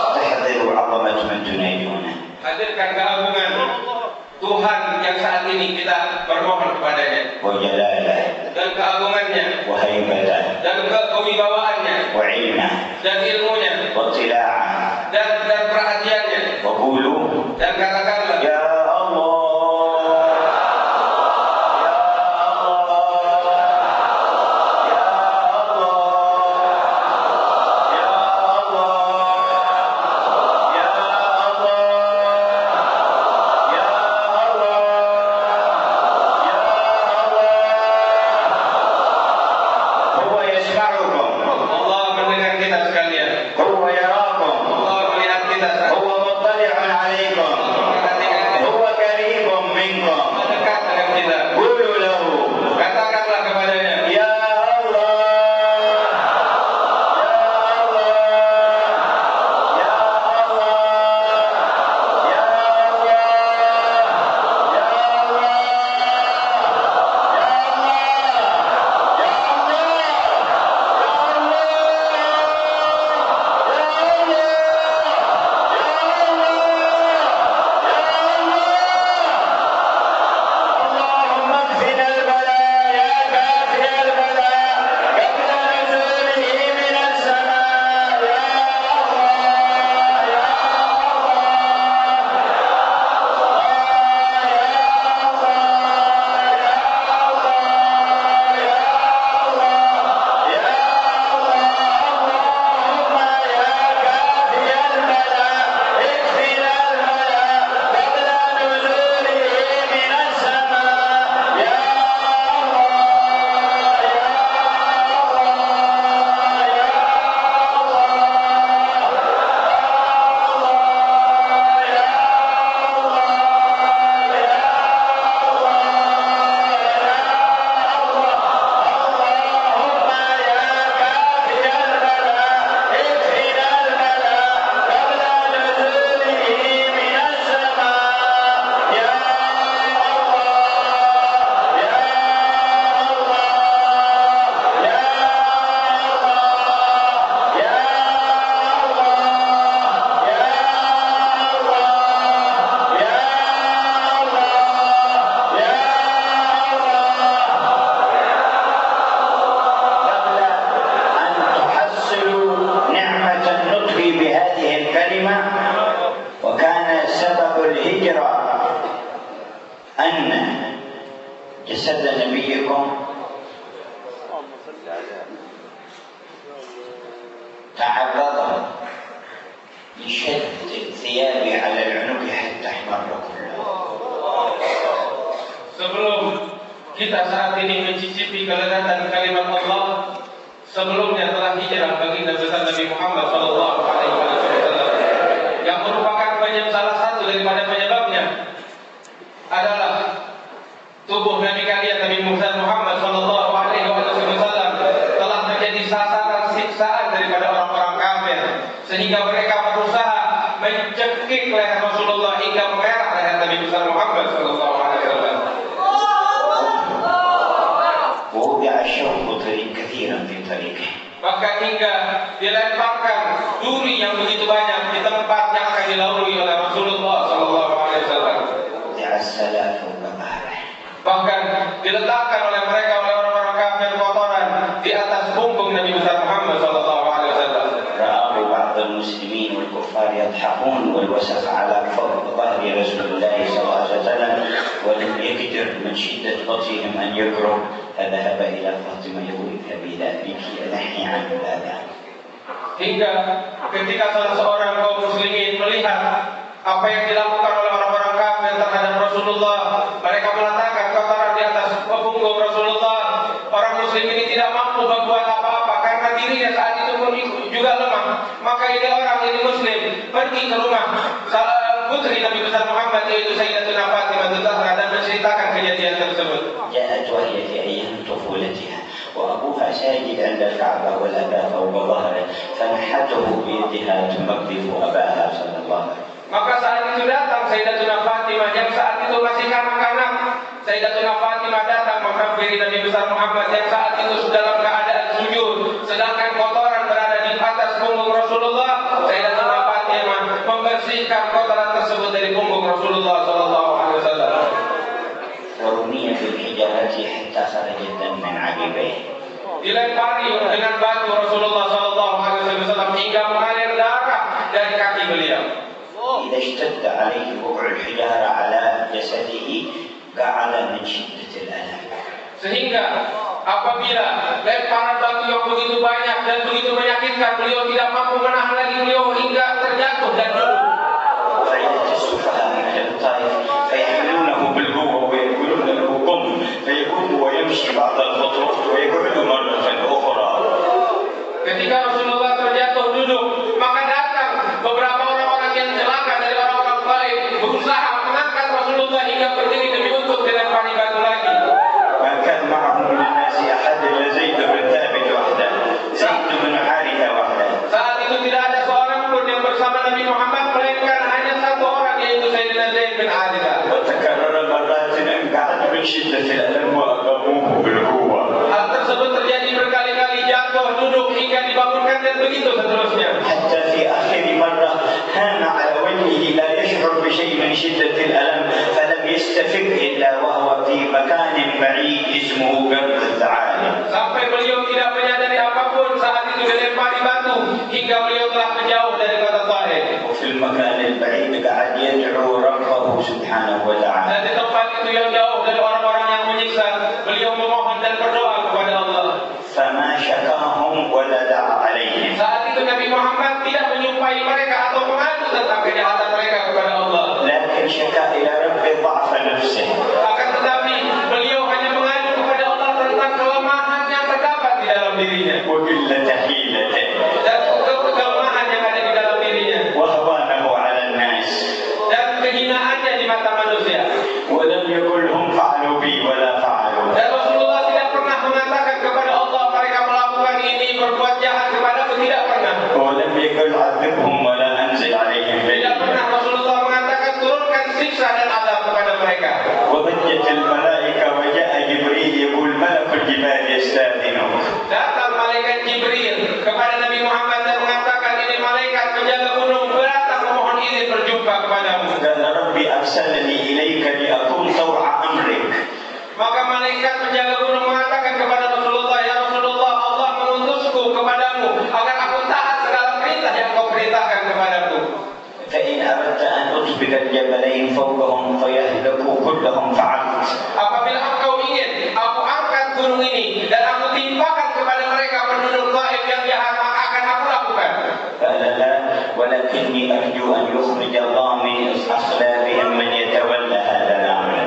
استحضروا عظمة من تنادونه.
hadirkan keagungan Tuhan yang saat ini kita bermohon kepadanya,
وجلاله
dan keagungannya,
وهيبته
dan kewibawaannya,
وعلمه
dan ilmunya,
واطلاعه.
dan perhatiannya.
وقولوا
Dan katakanlah,
يا الله يا الله يا الله يا الله يا الله يا الله يا الله. هو يسمعكم،
Allah mendengar kita sekalian,
هو يراكم،
Allah melihat kita sekalian,
هو مطلع عليكم.
memperhatikan
تعرض لشد الثياب على العنق حتى احمر كله.
Sebelum kita saat ini mencicipi kelezatan kalimat Allah, sebelumnya telah hijrah baginda besar Nabi Muhammad sallallahu alaihi wasallam, yang merupakan salah satu daripada penyebabnya adalah tubuh Nabi kalian Nabi Muhammad sallallahu alaihi wasallam telah menjadi sasaran siksaan daripada orang-orang kafir, sehingga mereka berusaha mencekik leher Rasulullah hingga merah leher Nabi Muhammad sallallahu alaihi wasallam.
ووضع الشوك كثيرا في طريقه.
Maka hingga dilemparkan duri yang begitu banyak di tempat yang akan dilalui oleh Rasulullah sallallahu alaihi wasallam.
وضع السلاف وظهره.
Bahkan diletakkan oleh mereka, oleh orang-orang kafir, kotoran di atas punggung Nabi besar Muhammad sallallahu alaihi wasallam.
رآه بعض المسلمين والكفار يضحكون والوسخ على فوق ظهر رسول الله صلى الله عليه وسلم ولم يقدر من شدة بطشهم أن يقرب فذهب إلى فاطمة يقول فبذلك أنحي عن هذا.
Hingga ketika salah seorang kaum muslimin melihat apa yang dilakukan oleh orang-orang kafir terhadap Rasulullah, mereka meletakkan kotoran di atas punggung Rasulullah. Orang muslim ini tidak mampu berbuat apa-apa karena dirinya saat itu pun juga lemah. Maka ini muslim pergi ke rumah putri Nabi besar Muhammad, yaitu Sayyidatuna Fatimah Zahra, dan menceritakan kejadian tersebut.
جاءت وهي في أيام طفولتها وأبوها ساجد عند الكعبة والأبى فوق ظهره فنحته بيدها تنظف أباها صلى الله عليه وسلم.
Maka saat itu datang Sayyidatuna Fatimah yang saat itu masih kanak-kanak. Sayyidatuna Fatimah datang menghampiri Nabi besar Muhammad yang saat itu dalam keadaan sujud, sedangkan kotoran berada di atas punggung Rasulullah. Sayyidatuna Fatimah membersihkan kotoran tersebut dari punggung Rasulullah sallallahu alaihi wasallam.
ورمي بالحجارة حتى خرجت من عقبيه.
Dilempari dengan batu Rasulullah sallallahu alaihi wasallam hingga mengalir darah dari kaki beliau.
إذا اشتد عليه وقع الحجارة على جسده قعد من شدة الألم.
Sehingga apabila lemparan batu yang begitu banyak dan begitu menyakitkan, beliau tidak mampu menahan lagi, beliau hingga terjatuh dan duduk.
فعدة السفهاء من أهل الطائف فيحملونه بالقوة ويقولون له قم فيقوم ويمشي بعض الخطوات ويقعد مرة أخرى.
Ketika Rasulullah terjatuh duduk, maka datang beberapa orang-orang yang celaka dari orang-orang Taif berusaha mengangkat Rasulullah hingga berdiri demi untuk dilempari batu lagi.
ما كان معهم من الناس أحد إلا زيد بن ثابت وحده، زيد بن حارثة وحده.
Saat itu tidak ada seorang pun yang bersama Nabi Muhammad melainkan hanya satu orang, yaitu Sayyidina Zaid bin Harithah.
وتكرر مرات أن قعد من شدة الألم وأقاموه بالقوة.
Hal tersebut terjadi berkali-kali, jatuh, duduk hingga dibangunkan dan begitu seterusnya.
حتى في آخر مرة هان على وجهه لا يشعر بشيء من شدة الألم فلم يستفق إلا وهو في مكان بعيد اسمه قرب الثعالب.
Sampai beliau tidak menyadari apapun saat itu dilempari batu hingga beliau telah menjauh dari kota Taif.
وفي المكان البعيد قعد يدعو ربه سبحانه وتعالى.
Dan di tempat itu yang jauh dari orang-orang yang menyiksa, beliau memohon dan berdoa kepada Allah.
فما شكاهم ولا دعا عليهم.
Saat itu Nabi Muhammad tidak menyumpahi mereka atau mengadu tentang kejahatan mereka kepada Allah.
لكن شكا إلى رب ضعف نفسه.
Akan tetapi beliau hanya mengadu kepada Allah tentang kelemahan yang terdapat di dalam dirinya
وقلة حيلته.
dan kelemahan yang ada di dalam dirinya
وهوانه على الناس.
dan kehinaannya di mata manusia.
ولم يقل هم فعلوا بي ولا فعلوا.
Dan Rasulullah tidak pernah mengatakan kepada Allah mereka melakukan ini, berbuat jahat kepadaku, tidak pernah.
ولم يقل عذبهم ولا أنزل عليهم.
Tidak pernah Rasulullah mengatakan turunkan siksa dan azab kepada mereka.
وضجت الملائكة وجاء جبريل يقول ملك الجبال يستأذنك.
Datang malaikat Jibril kepada Nabi Muhammad dan mengatakan, ini malaikat penjaga gunung datang memohon izin berjumpa kepadamu.
قال ربي أرسلني إليك لأكون طوع أمرك.
Maka malaikat penjaga gunung mengatakan kepada Rasulullah, ya Rasulullah, Allah mengutusku kepadamu agar aku taat segala perintah yang kau perintahkan kepadaku.
فإن أردت أن أثبت الجبلين فوقهم فيهلكوا كلهم فعلت.
Apabila engkau ingin aku angkat gunung ini dan aku timpakan kepada mereka penduduk Taif yang jahat, maka akan aku lakukan.
ولكني أرجو أن يخرج الله من أصلابهم من يتولى هذا الأمر.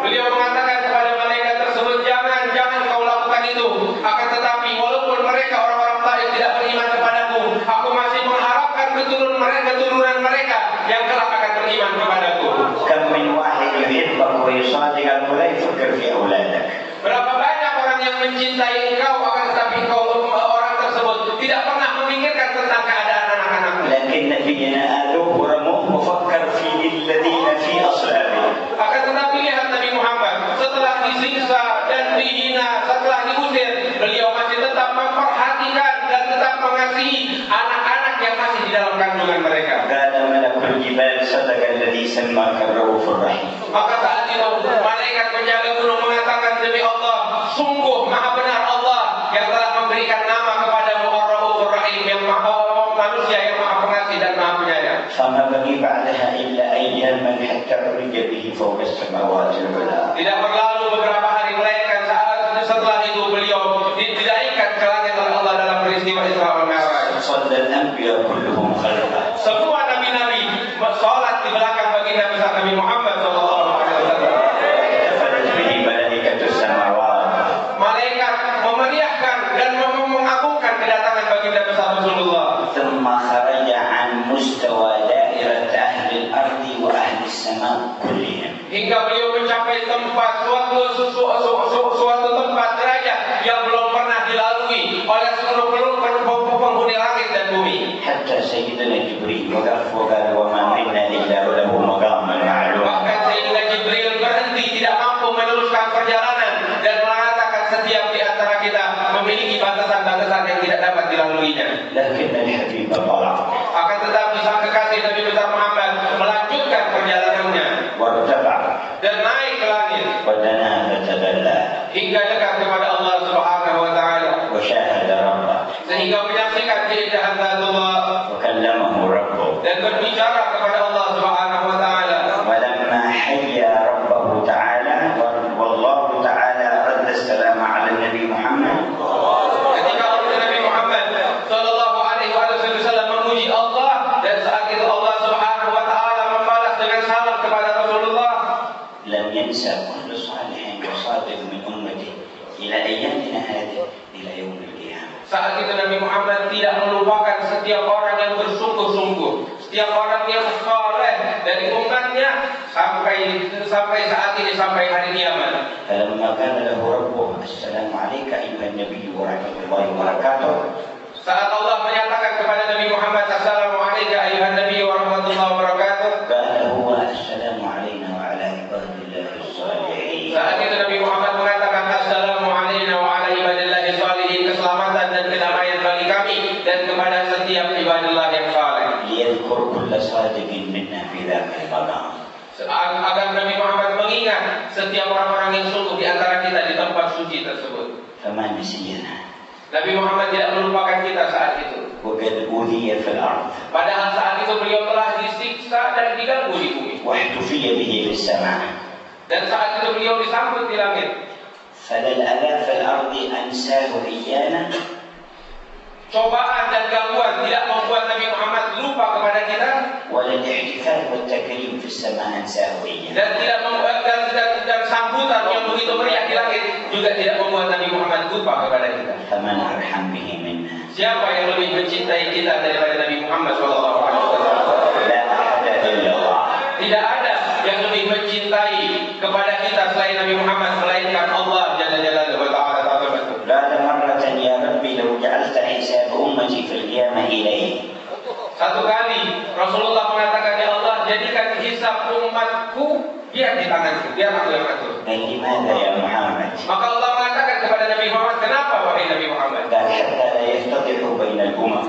Beliau mengatakan kepada malaikat tersebut, jangan kau lakukan itu. Akan tetapi walaupun mereka orang-orang Taif tidak beriman kepadaku, aku masih mengharapkan keturunan mereka yang kelak akan beriman kepadaku.
كم من واحد يحبك ويصادقك ولا يفكر في أولادك.
Berapa banyak orang yang mencintai engkau, akan tetapi engkau orang tersebut tidak pernah memikirkan tentang keadaan anak-anakmu.
لكن نبينا آذوه ورموه وفكر في الذين في أصلابهم.
Akan tetapi lihat Nabi Muhammad, setelah disiksa dan dihina, setelah diusir, beliau masih tetap memperhatikan dan tetap mengasihi anak-anak yang masih di dalam kandungan mereka.
قال ملك الجبال صدق الذي سماك الرؤوف الرحيم.
Maka saat itu malaikat penjaga gunung mengatakan, demi Allah, sungguh maha benar Allah yang telah memberikan nama kepadamu Ar-Raufur Rahim, yang maha manusia yang maha pengasih dan maha penyayang.
فما بقي بعدها إلا أياما حتى عرج به فوق السماوات العلى.
Tidak berlalu beberapa hari melainkan setelah itu beliau dinaikkan ke langit oleh Allah dalam peristiwa Isra wal Mi'raj.
صلى الأنبياء كلهم خلفه.
Semua nabi-nabi salat di belakang baginda besar Nabi Muhammad sallallahu alaihi wasallam.
احتفلت به ملائكة السماوات.
Malaikat memeriahkan dan mengagungkan kedatangan baginda besar Rasulullah.
ثم خرج عن مستوى دائرة أهل الأرض وأهل السماء كلهم.
Hingga beliau mencapai tempat suatu tempat derajat yang belum pernah dilalui oleh seluruh penghuni langit dan bumi.
حتى سيدنا جبريل وقف وقال وما منا إلا له مقام معلوم.
Bahkan Sayyidina Jibril berhenti, tidak mampu meneruskan perjalanan dan mengatakan setiap di antara kita memiliki batasan-batasan yang tidak dapat dilaluinya.
لكن الحبيب طلع
Akan tetapi sang kekasih Nabi besar Muhammad melanjutkan perjalanannya
وارتفع
dan naik ke langit
ودنا فتدلى
hingga dekat kepada Allah Subhanahu wa taala,
وشاهد ربه
sehingga menyaksikan keindahan Zatullah
وكلمه ربه.
dan berbicara kepada Allah Subhanahu wa taala.
ولما حيا ربه تعالى والله تعالى رد السلام على النبي محمد.
Ketika Nabi Muhammad sallallahu alaihi wasallam memuji Allah, dan saat itu Allah Subhanahu wa taala membalas dengan salam kepada Rasulullah,
لم ينسى كل صالح وصادق من أمته إلى أيامنا هذه إلى يوم القيامة.
saat itu Nabi Muhammad tidak melupakan setiap orang yang bersungguh-sungguh, setiap orang yang saleh dari umatnya sampai saat ini, sampai hari kiamat.
فلما قال له ربه السلام عليك أيها النبي ورحمة الله وبركاته.
Saat Allah menyatakan kepada Nabi Muhammad, Assalamualaikum ayuhan Nabi wa rahmatullahi wa barakatuh,
قال هو السلام علينا وعلى عباد الله الصالحين.
saat itu Nabi Muhammad mengatakan, Assalamualaikum wa ala ibadillahi salihin, keselamatan dan kedamaian bagi kami dan kepada setiap ibadillah yang saleh.
ليذكر كل صادق منا في ذاك المقام.
Agar Nabi Muhammad mengingat setiap orang-orang yang sungguh di antara kita di tempat suci tersebut.
فما نسينا
Nabi Muhammad tidak melupakan kita saat itu.
وقد أوذي في الأرض
Padahal saat itu beliau telah disiksa dan diganggu di bumi.
واحتفي به في السماء.
Dan saat itu beliau disambut di langit.
فلا الأذى في الأرض أنساه إيانا.
Cobaan dan gangguan tidak membuat Nabi Muhammad lupa kepada kita,
ولا الاحتفال والتكريم في السماء أنساه إيانا.
dan tidak membuat dan sambutan yang begitu meriah di langit juga tidak membuat Nabi Muhammad lupa kepada kita.
فمن أرحم به منا.
Siapa yang lebih mencintai kita daripada Nabi Muhammad SAW?
لا أحد إلا الله.
Tidak ada yang lebih mencintai kepada kita selain Nabi Muhammad, melainkan Allah Jalla Jalaluhu wa Ta'ala.
قال مرة يا ربي لو جعلت حساب أمتي في القيامة إليه.
Satu kali Rasulullah mengatakan, ya Allah, jadikan hisab umatku biar di tanganku, biar aku yang atur.
قال لماذا يا محمد؟
Maka Allah mengatakan kepada Nabi Muhammad, kenapa wahai Nabi Muhammad?
قال حتى لا يفتضح بين الأمم.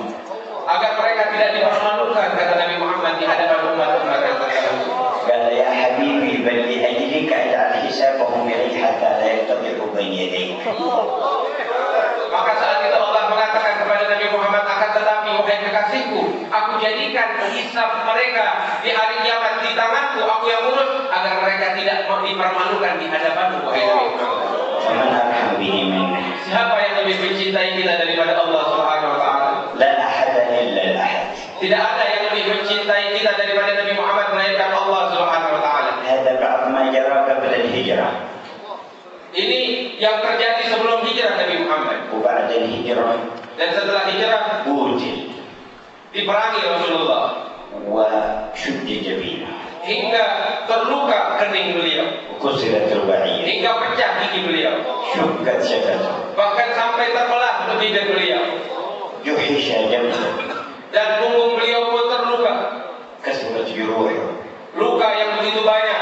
Agar mereka tidak dipermalukan, kata Nabi Muhammad, di hadapan umat-umat yang terdahulu.
قال يا حبيبي بل لأجلك اجعل حسابهم إليه حتى لا يفتضح بين يديك.
Maka saat itu Allah mengatakan kepada Nabi Muhammad, akan tetapi wahai kekasihku, aku jadikan hisab mereka di hari kiamat di tanganku, aku yang urus, agar mereka tidak dipermalukan di hadapanmu, wahai Nabi Muhammad.
فمن أرحم به منا.
Siapa yang lebih mencintai kita daripada Allah Subhanahu wa Ta'ala?
لا أحد إلا الأحد.
Tidak ada yang lebih mencintai kita daripada Nabi Muhammad melainkan Allah Subhanahu wa taala.
هذا بعض ما جرى قبل الهجرة.
Ini yang terjadi sebelum hijrah Nabi Muhammad.
وبعد الهجرة
Dan setelah hijrah
قتل
diperangi Rasulullah
وشج جبينه
hingga terluka kening beliau,
وكسرت رباعيته
hingga pecah gigi beliau,
شقت شفته
bahkan sampai terbelah bibir beliau,
جحش جنبه
dan punggung beliau pun terluka,
كسرت جروحه
luka yang begitu banyak.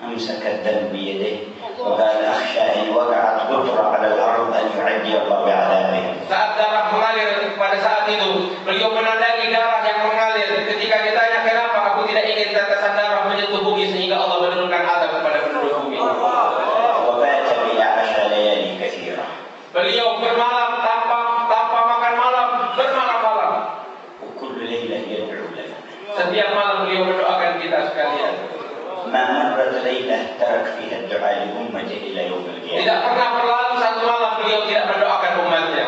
أمسك الدم بيده وقال أخشى إن وقعت قطرة على الأرض أن يعجل الله بعذابه.
Saat darah mengalir pada saat itu, beliau menandangi darah yang mengalir. Ketika ditanya kenapa, aku tidak ingin tetesan darah menyentuh bumi sehingga Allah menurunkan azab kepada penduduk bumi.
وبات بأعش ليالي كثيرة.
Beliau bermalam tanpa makan malam, bermalam-malam.
وكل ليلة يدعو لنا.
Setiap malam beliau mendoakan kita sekalian.
ما مرت ليلة ترك فيها الدعاء لأمته إلى يوم القيامة.
Tidak pernah berlalu satu malam beliau tidak mendoakan umatnya.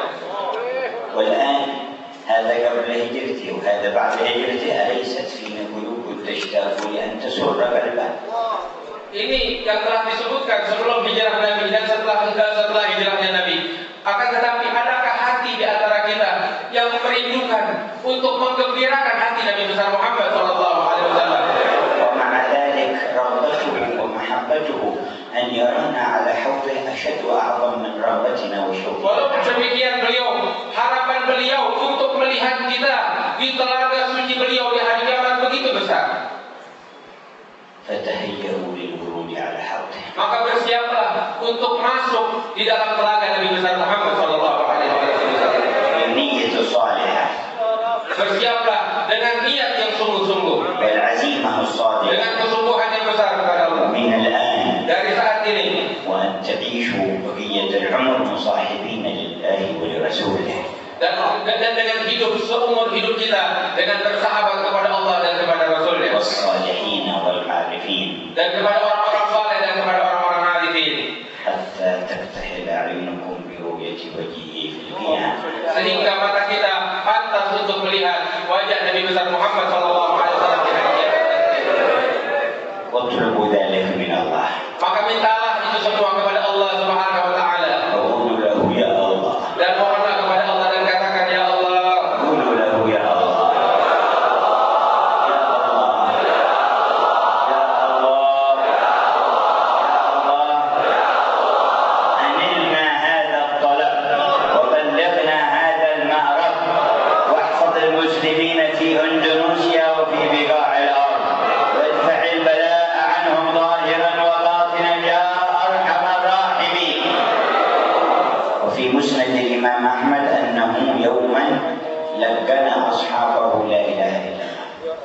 والآن هذا قبل هجرته وهذا بعد هجرته، أليست فينا قلوب تشتاق لأن تسر قلبه؟
Ini yang telah disebutkan sebelum hijrah Nabi dan setelah hijrahnya Nabi. Akan tetapi adakah hati di antara kita yang merindukan untuk menggembirakan hati Nabi besar Muhammad SAW?
ومع ذلك رغبته ومحبته أن يرانا على حوضه أشد وأعظم من رغبتنا وشوقنا.
Walaupun demikian harapan beliau untuk melihat kita di telaga suci beliau di hari kiamat begitu besar.
فتهيئوا للورود على حوضه.
Maka bersiaplah untuk masuk di dalam telaga Nabi besar Muhammad SAW.
بالنية الصالحة.
Bersiaplah dengan niat yang sungguh-sungguh,
بالعزيمة الصادقة.
dengan kesungguhan yang besar kepada Allah.
من الآن.
Dari saat ini.
وأن تعيشوا بقية العمر مصاحبين لله ولرسوله.
Dan dengan hidup seumur hidup kita dengan bersahabat kepada Allah dan kepada Rasulnya.
والصالحين والعارفين.
Dan kepada orang-orang saleh dan kepada orang-orang arifin.
حتى تكتحل أعينكم برؤية وجهه في القيامة.
Sehingga mata kita pantas untuk melihat wajah Nabi besar Muhammad SAW di hari kiamat.
واطلبوا ذلك من الله.
Maka mintalah itu semua kepada Allah Subhanahu wa taala.
وقولوا له يا الله.
Dan mohonlah kepada Allah dan katakan ya Allah.
قولوا له يا الله.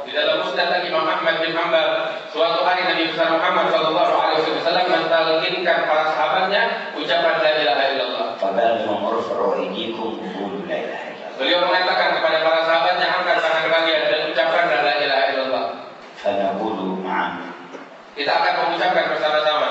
Di dalam musnad Imam Ahmad bin Hanbal, suatu hari Nabi besar Muhammad SAW mentalkinkan para sahabatnya ucapan la ilaha illallah. Beliau mengatakan kepada para sahabatnya, angkat tangan kalian dan ucapkan la ilaha illallah. Kita akan mengucapkan bersama-sama.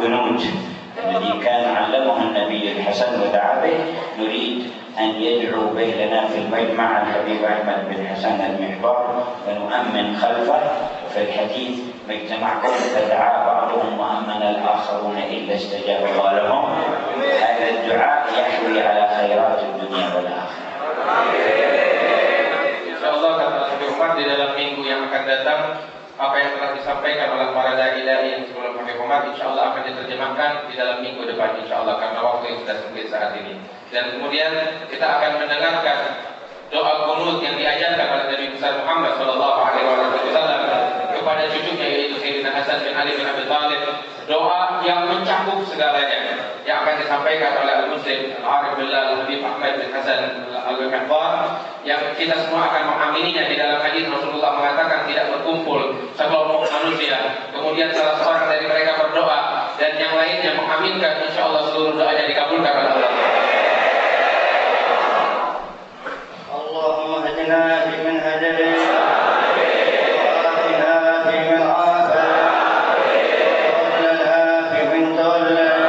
الكنوز الذي كان علمه النبي الحسن ودعا به، نريد أن يدعو به لنا في المجمع الحبيب أحمد بن حسن المحبار ونؤمن خلفه. وفي الحديث ما اجتمعكم فدعا بعضهم وأمن الآخرون إلا استجاب الله لهم. هذا الدعاء يحوي على خيرات الدنيا والآخرة.
InsyaAllah kata Nabi Umar, di dalam minggu yang akan datang apa yang telah disampaikan oleh para dai yang sebelum Nabi Umar InsyaAllah akan diterjemahkan di dalam minggu depan InsyaAllah, karena waktu yang sudah sempit saat ini. Dan kemudian kita akan mendengarkan doa kunut yang diajarkan oleh Nabi besar Muhammad SAW kepada cucunya, yaitu Sayyidina Hasan bin Ali bin Abi Thalib. Doa yang mencakup segalanya yang akan disampaikan oleh Al-Muslim Al-Arif Billah Al-Habib Ahmad bin Hasan Al-Mahbar, yang kita semua akan mengamininya. Di dalam hadis Rasulullah mengatakan tidak berkumpul sekelompok manusia kemudian salah seorang dari mereka berdoa dan yang lainnya mengaminkan, insyaallah seluruh doanya dikabulkan oleh Allah.
Allahumma hadina fiman hadayt wa afina fiman afayt wa tawallana fiman tawallayt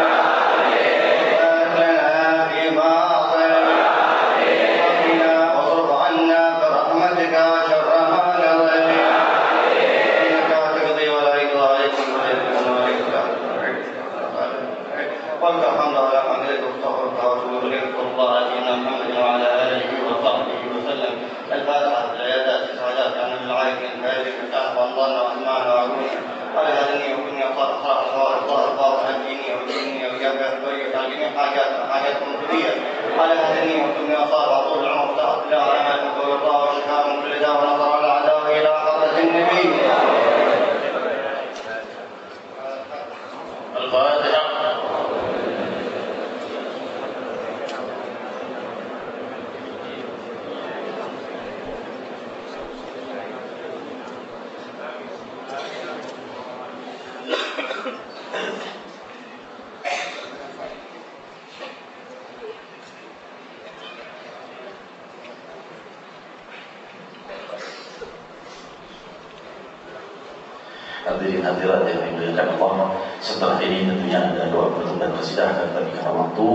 Hadirin hadirat yang dimuliakan Allah, setelah ini tentunya ada doa penutup dan qasidah, tapi karena waktu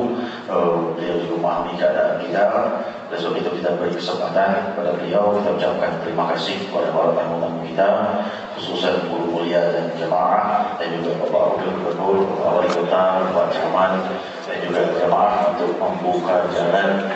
beliau juga memahami keadaan kita, dan sebab itu kita beri kesempatan kepada beliau. Kita ucapkan terima kasih kepada para tamu-tamu kita, khususnya guru mulia dan jemaah, dan juga Bapak Wakil Gubernur, Bapak Wali Kota, Bapak Camat, dan juga jemaah untuk membuka jalan